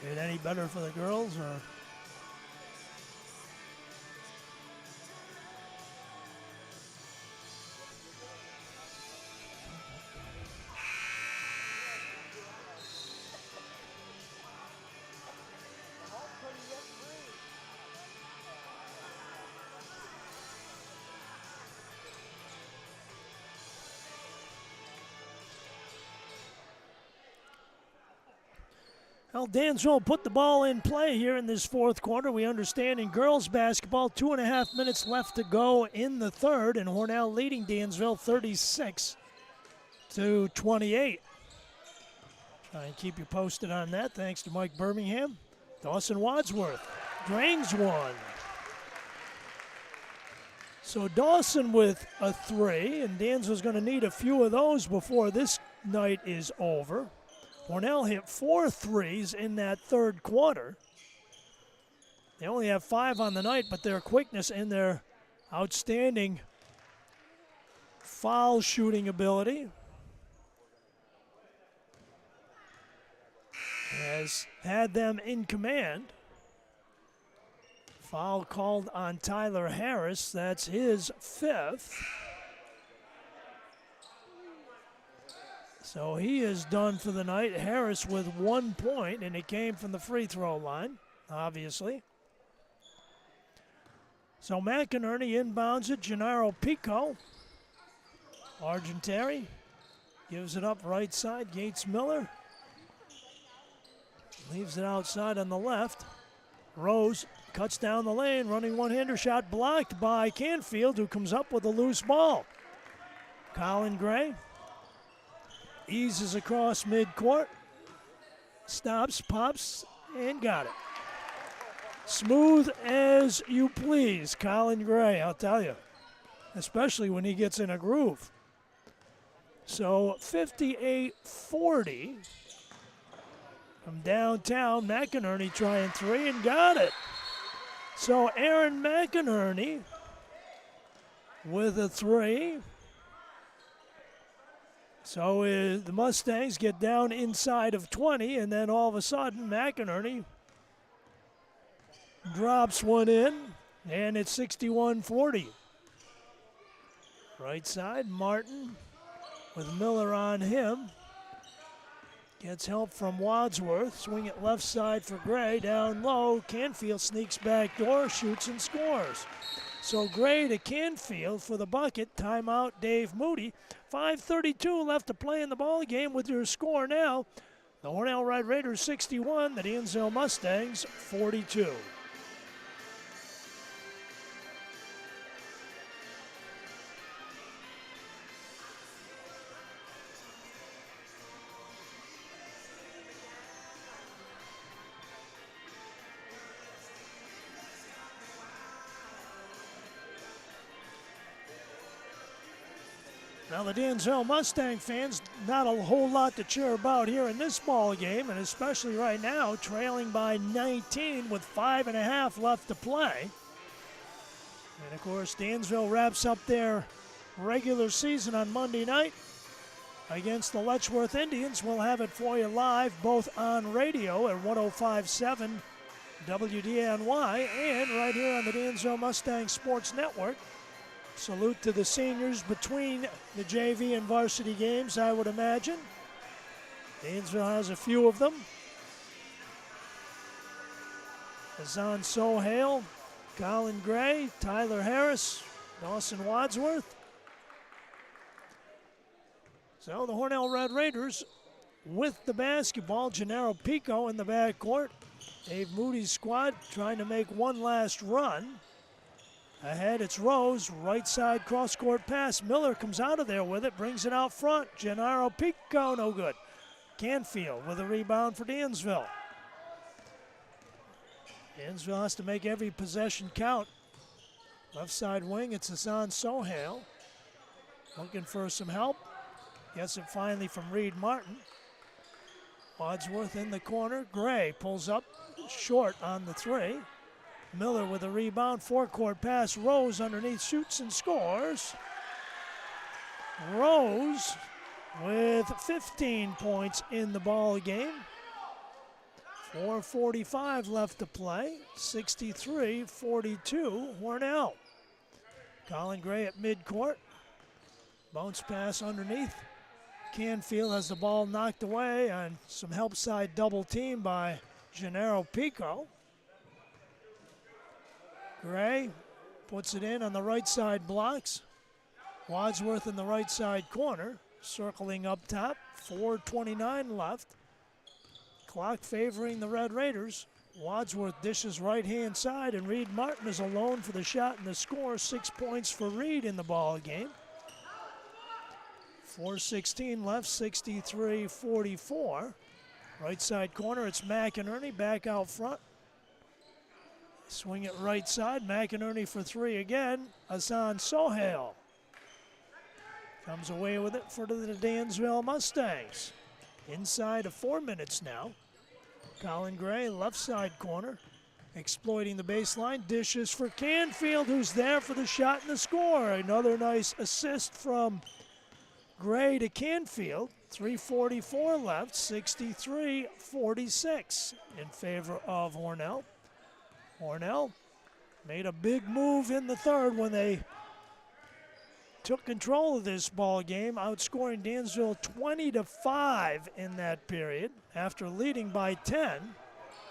It any better for the girls, or? Well, Dansville put the ball in play here in this fourth quarter. We understand in girls basketball, 2.5 minutes left to go in the third, and Hornell leading Dansville 36-28. And keep you posted on that. Thanks to Mike Birmingham. Dawson Wadsworth drains one. So Dawson with a 3, and Dansville's going to need a few of those before this night is over. Hornell hit 4 threes in that third quarter. They only have 5 on the night, but their quickness and their outstanding foul shooting ability has had them in command. Foul called on Tyler Harris. That's his 5th. So he is done for the night. Harris with 1 point, and it came from the free throw line, obviously. So McInerney inbounds it. Gennaro Pico. Argentari gives it up right side. Gates Miller leaves it outside on the left. Rose cuts down the lane, running one-hander shot blocked by Canfield, who comes up with a loose ball. Colin Gray eases across midcourt, stops, pops, and got it. Smooth as you please, Colin Gray, I'll tell you, especially when he gets in a groove. So 58-40 from downtown. McInerney trying 3 and got it. So Aaron McInerney with a 3. So the Mustangs get down inside of 20, and then all of a sudden McInerney drops one in, and it's 61-40. Right side, Martin with Miller on him. Gets help from Wadsworth. Swing it left side for Gray. Down low. Canfield sneaks back door, shoots and scores. So Gray to Canfield for the bucket. Timeout, Dave Moody. 5:32 left to play in the ball game with your score now. The Hornell Red Raiders 61, the Dansville Mustangs 42. Now the Dansville Mustang fans, not a whole lot to cheer about here in this ball game, and especially right now, trailing by 19 with 5.5 left to play. And of course, Dansville wraps up their regular season on Monday night against the Letchworth Indians. We'll have it for you live, both on radio at 105.7 WDNY and right here on the Dansville Mustang Sports Network. Salute to the seniors between the JV and varsity games, I would imagine. Dansville has a few of them. Azan Sohail, Colin Gray, Tyler Harris, Dawson Wadsworth. So the Hornell Red Raiders with the basketball. Gennaro Pico in the backcourt. Dave Moody's squad trying to make one last run. Ahead, it's Rose, right side cross-court pass. Miller comes out of there with it, brings it out front. Gennaro Pico, no good. Canfield with a rebound for Dansville. Dansville has to make every possession count. Left side wing, it's Hassan Sohail. Looking for some help. Gets it finally from Reed Martin. Wadsworth in the corner. Gray pulls up short on the 3. Miller with a rebound, forecourt pass. Rose underneath, shoots and scores. Rose with 15 points in the ball game. 4:45 left to play. 63-42 Hornell. Colin Gray at midcourt. Bounce pass underneath. Canfield has the ball knocked away on some help side double team by Gennaro Pico. Gray puts it in on the right side, blocks. Wadsworth in the right side corner, circling up top. 4:29 left. Clock favoring the Red Raiders. Wadsworth dishes right-hand side, and Reed Martin is alone for the shot and the score. 6 points for Reed in the ball game. 4:16 left, 63-44. Right side corner, it's McInerney back out front. Swing it right side, McInerney for three again. Hassan Sohail comes away with it for the Dansville Mustangs. Inside of 4 minutes now. Colin Gray, left side corner, exploiting the baseline. Dishes for Canfield, who's there for the shot and the score. Another nice assist from Gray to Canfield. 3:44 left, 63-46 in favor of Hornell. Hornell made a big move in the third when they took control of this ball game, outscoring Dansville 20-5 in that period after leading by 10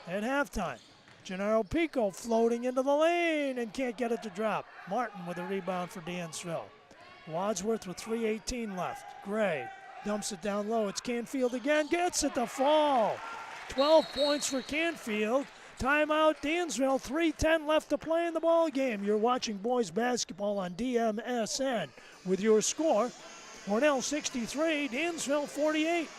at halftime. Gennaro Pico floating into the lane and can't get it to drop. Martin with a rebound for Dansville. Wadsworth with 3:18 left. Gray dumps it down low. It's Canfield again. Gets it to fall. 12 points for Canfield. Timeout Dansville. 3:10 left to play in the ball game. You're watching boys basketball on DMSN with your score. Hornell 63, Dansville 48.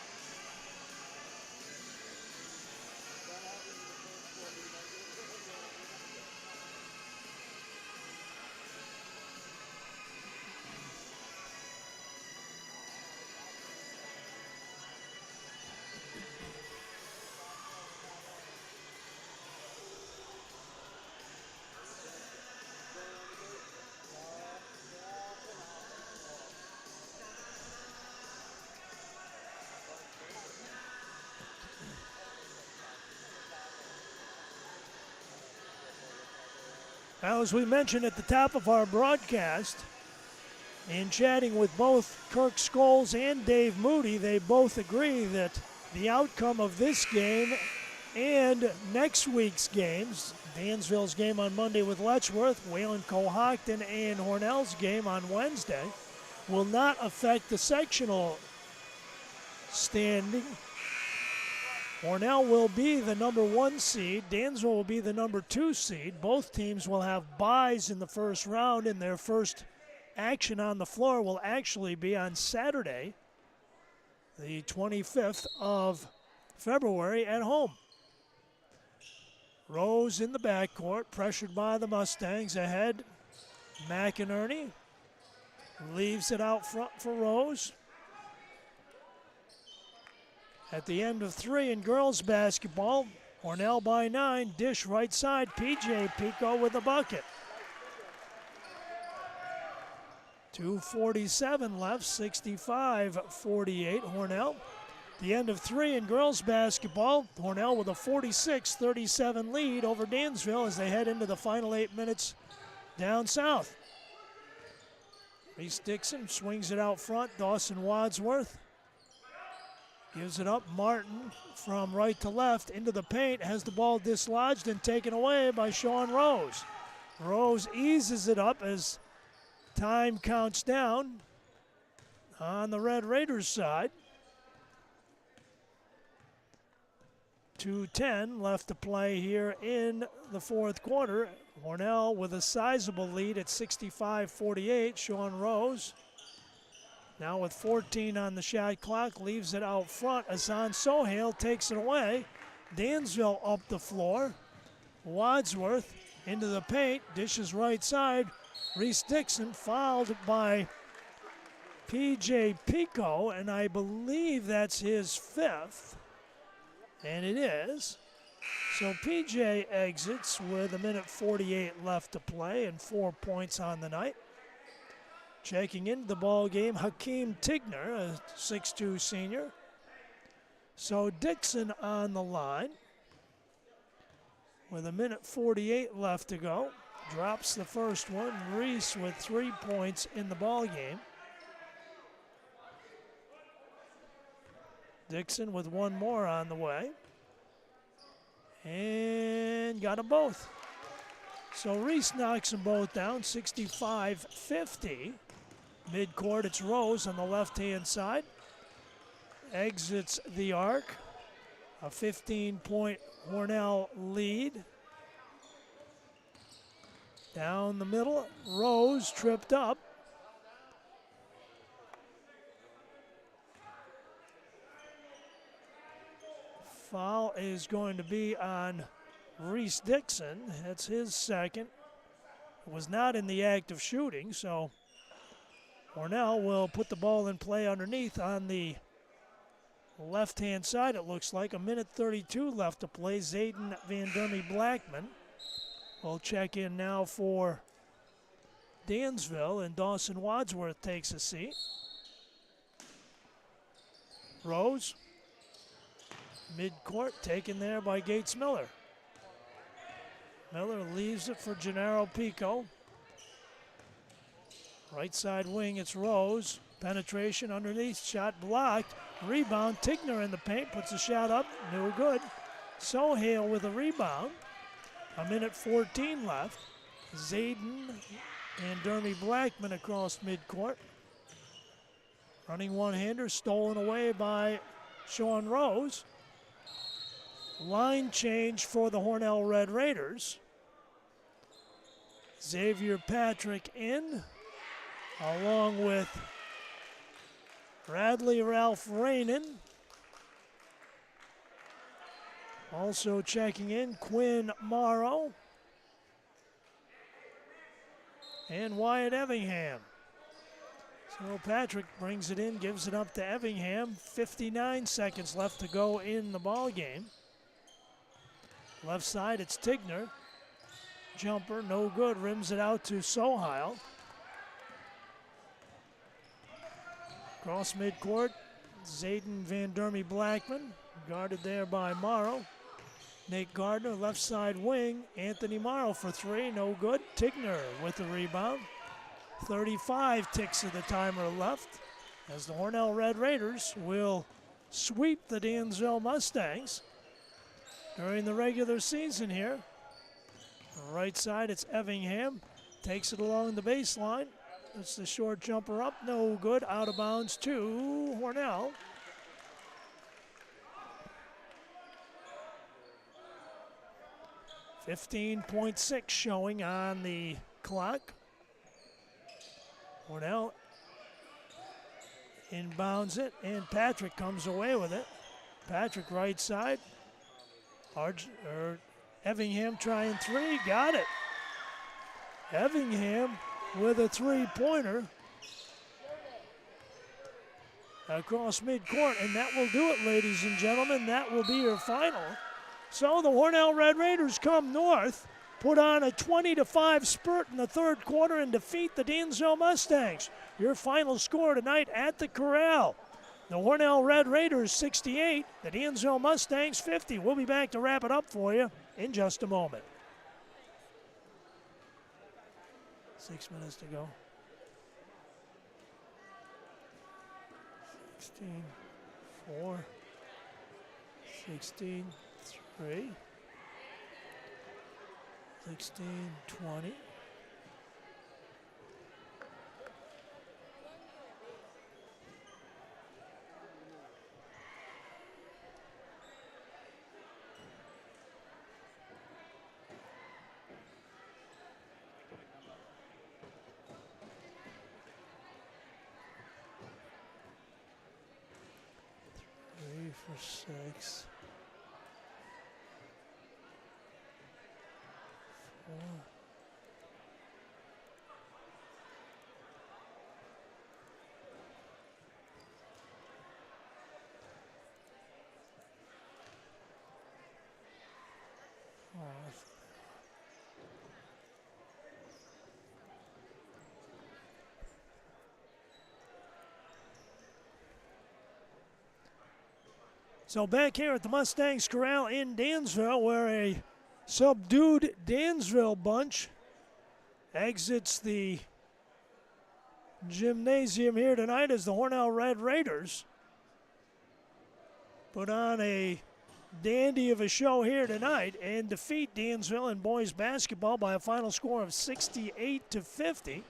Now, as we mentioned at the top of our broadcast, in chatting with both Kirk Scholes and Dave Moody, they both agree that the outcome of this game and next week's games, Dansville's game on Monday with Letchworth, Wayland Cohocton, and Hornell's game on Wednesday, will not affect the sectional standing. Hornell will be the number 1 seed. Dansville will be the number 2 seed. Both teams will have byes in the first round, and their first action on the floor will actually be on Saturday, the 25th of February at home. Rose in the backcourt, pressured by the Mustangs. Ahead, McInerney leaves it out front for Rose. At the end of 3 in girls basketball, Hornell by 9, dish right side, PJ Pico with the bucket. 2:47 left, 65-48 Hornell. The end of 3 in girls basketball, Hornell with a 46-37 lead over Dansville as they head into the final 8 minutes down south. Reese Dixon swings it out front, Dawson Wadsworth gives it up. Martin from right to left into the paint, has the ball dislodged and taken away by Sean Rose. Rose eases it up as time counts down on the Red Raiders side. 2:10 left to play here in the fourth quarter. Hornell with a sizable lead at 65-48. Sean Rose now with 14 on the shot clock, leaves it out front. Hassan Sohail takes it away. Dansville up the floor. Wadsworth into the paint, dishes right side. Reese Dixon fouled by PJ Pico, and I believe that's his 5th. And it is. So PJ exits with 1:48 left to play and 4 points on the night. Checking into the ball game, Hakeem Tigner, a 6'2 senior. So Dixon on the line with 1:48 left to go. Drops the first one. Reese with 3 points in the ball game. Dixon with one more on the way. And got them both. So Reese knocks them both down, 65-50. Midcourt, it's Rose on the left-hand side. Exits the arc. A 15-point Hornell lead. Down the middle, Rose tripped up. Foul is going to be on Reese Dixon. That's his second. Was not in the act of shooting, so Hornell will put the ball in play underneath on the left-hand side, it looks like. 1:32 left to play. Zayden Van Dermy Blackman will check in now for Dansville, and Dawson Wadsworth takes a seat. Rose, mid-court, taken there by Gates Miller. Miller leaves it for Gennaro Pico. Right side wing, it's Rose. Penetration underneath, shot blocked. Rebound, Tigner in the paint, puts a shot up, no good. Sohail with a rebound. 1:14 left. Zayden and Dermy Blackman across midcourt. Running one-hander, stolen away by Sean Rose. Line change for the Hornell Red Raiders. Xavier Patrick in, along with Bradley Ralph Rainin. Also checking in, Quinn Morrow and Wyatt Evingham. So Patrick brings it in, gives it up to Evingham. 59 seconds left to go in the ball game. Left side, it's Tigner. Jumper, no good. Rims it out to Sohail. Cross midcourt, Zayden Van Dermy Blackman, guarded there by Morrow. Nate Gardner, left side wing. Anthony Morrow for three, no good. Tigner with the rebound. 35 ticks of the timer left as the Hornell Red Raiders will sweep the Dansville Mustangs during the regular season here. Right side, it's Evingham. Takes it along the baseline. It's the short jumper up, no good. Out of bounds to Hornell. .6 showing on the clock. Hornell inbounds it, and Patrick comes away with it. Patrick right side. Evingham trying three, got it. Evingham with a three-pointer across midcourt, and that will do it, ladies and gentlemen. That will be your final. So the Hornell Red Raiders come north, put on a 20-5 spurt in the third quarter, and defeat the Dansville Mustangs. Your final score tonight at the Corral: the Hornell Red Raiders 68, the Dansville Mustangs 50. We'll be back to wrap it up for you in just a moment. 6 minutes to go. 16-4, 16-3, 16-20. For 6. 4. So back here at the Mustangs Corral in Dansville, where a subdued Dansville bunch exits the gymnasium here tonight as the Hornell Red Raiders put on a dandy of a show here tonight and defeat Dansville in boys basketball by a final score of 68-50.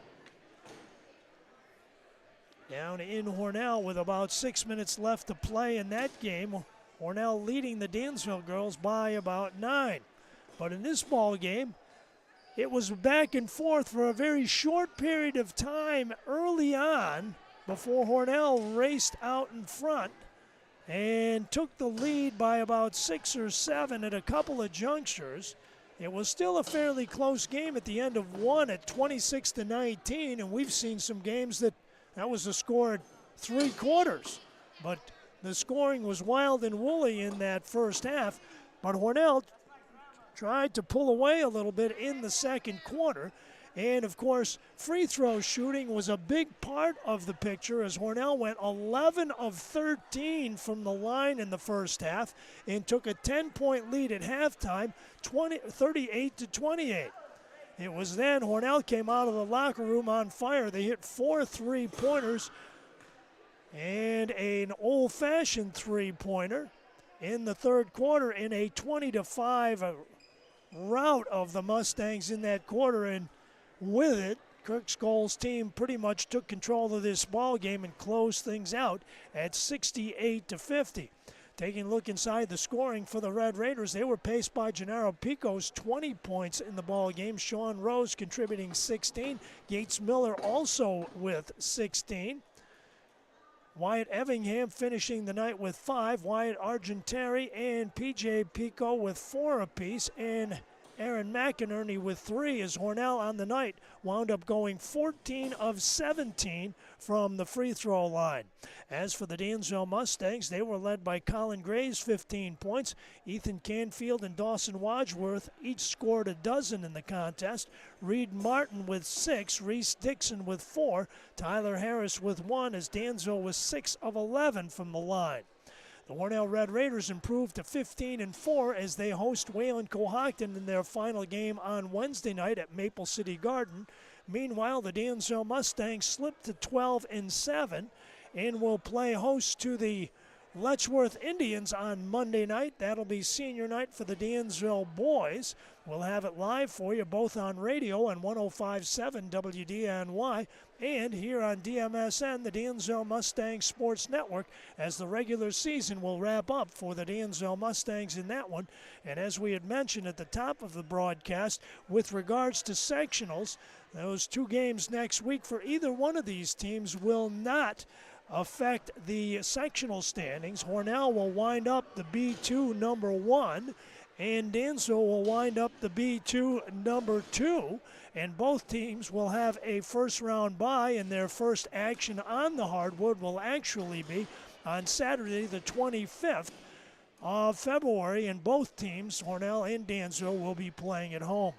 Down in Hornell with about 6 minutes left to play in that game. Hornell leading the Dansville girls by about 9. But in this ball game, it was back and forth for a very short period of time early on before Hornell raced out in front and took the lead by about 6 or 7 at a couple of junctures. It was still a fairly close game at the end of one at 26-19, and we've seen some games that was the score at 3 quarters. But the scoring was wild and woolly in that first half. But Hornell tried to pull away a little bit in the second quarter. And, of course, free throw shooting was a big part of the picture as Hornell went 11 of 13 from the line in the first half and took a 10-point lead at halftime, 38-28. It was then Hornell came out of the locker room on fire. They hit 4 3-pointers and an old-fashioned three-pointer in the third quarter in a 20-5 rout of the Mustangs in that quarter. And with it, Kirk Scholl's team pretty much took control of this ball game and closed things out at 68-50. Taking a look inside the scoring for the Red Raiders, they were paced by Gennaro Pico's 20 points in the ball game. Sean Rose contributing 16. Yates Miller also with 16. Wyatt Evingham finishing the night with 5. Wyatt Argentari and P.J. Pico with 4 apiece. And Aaron McInerney with 3 as Hornell on the night wound up going 14 of 17 from the free throw line. As for the Dansville Mustangs, they were led by Colin Graves, 15 points. Ethan Canfield and Dawson Wadsworth each scored a dozen in the contest. Reed Martin with 6, Reese Dixon with 4, Tyler Harris with 1 as Dansville was 6 of 11 from the line. The Hornell Red Raiders improved to 15-4 as they host Wayland Cohocton in their final game on Wednesday night at Maple City Garden. Meanwhile, the Dansville Mustangs slipped to 12-7 and will play host to the Letchworth Indians on Monday night. That'll be senior night for the Dansville boys. We'll have it live for you both on radio on 105.7 WDNY and here on DMSN, the Dansville Mustangs Sports Network, as the regular season will wrap up for the Dansville Mustangs in that one. And as we had mentioned at the top of the broadcast, with regards to sectionals, those 2 games next week for either one of these teams will not affect the sectional standings. Hornell will wind up the B2 number 1, and Dansville will wind up the B2 number 2, and both teams will have a first-round bye, and their first action on the hardwood will actually be on Saturday the 25th of February, and both teams, Hornell and Dansville, will be playing at home.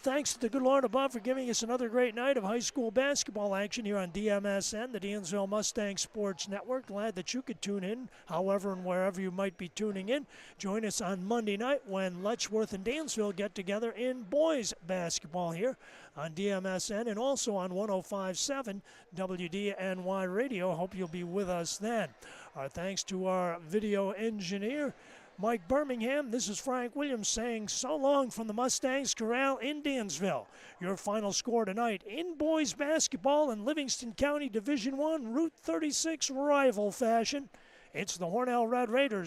Thanks to the good Lord above for giving us another great night of high school basketball action here on DMSN, the Dansville Mustang Sports Network. Glad that you could tune in, however and wherever you might be tuning in. Join us on Monday night when Letchworth and Dansville get together in boys basketball here on DMSN and also on 105.7 WDNY Radio. Hope you'll be with us then. Our thanks to our video engineer, Mike Birmingham. This is Frank Williams saying so long from the Mustangs Corral in Dansville. Your final score tonight in boys basketball in Livingston County Division I, Route 36 rival fashion. It's the Hornell Red Raiders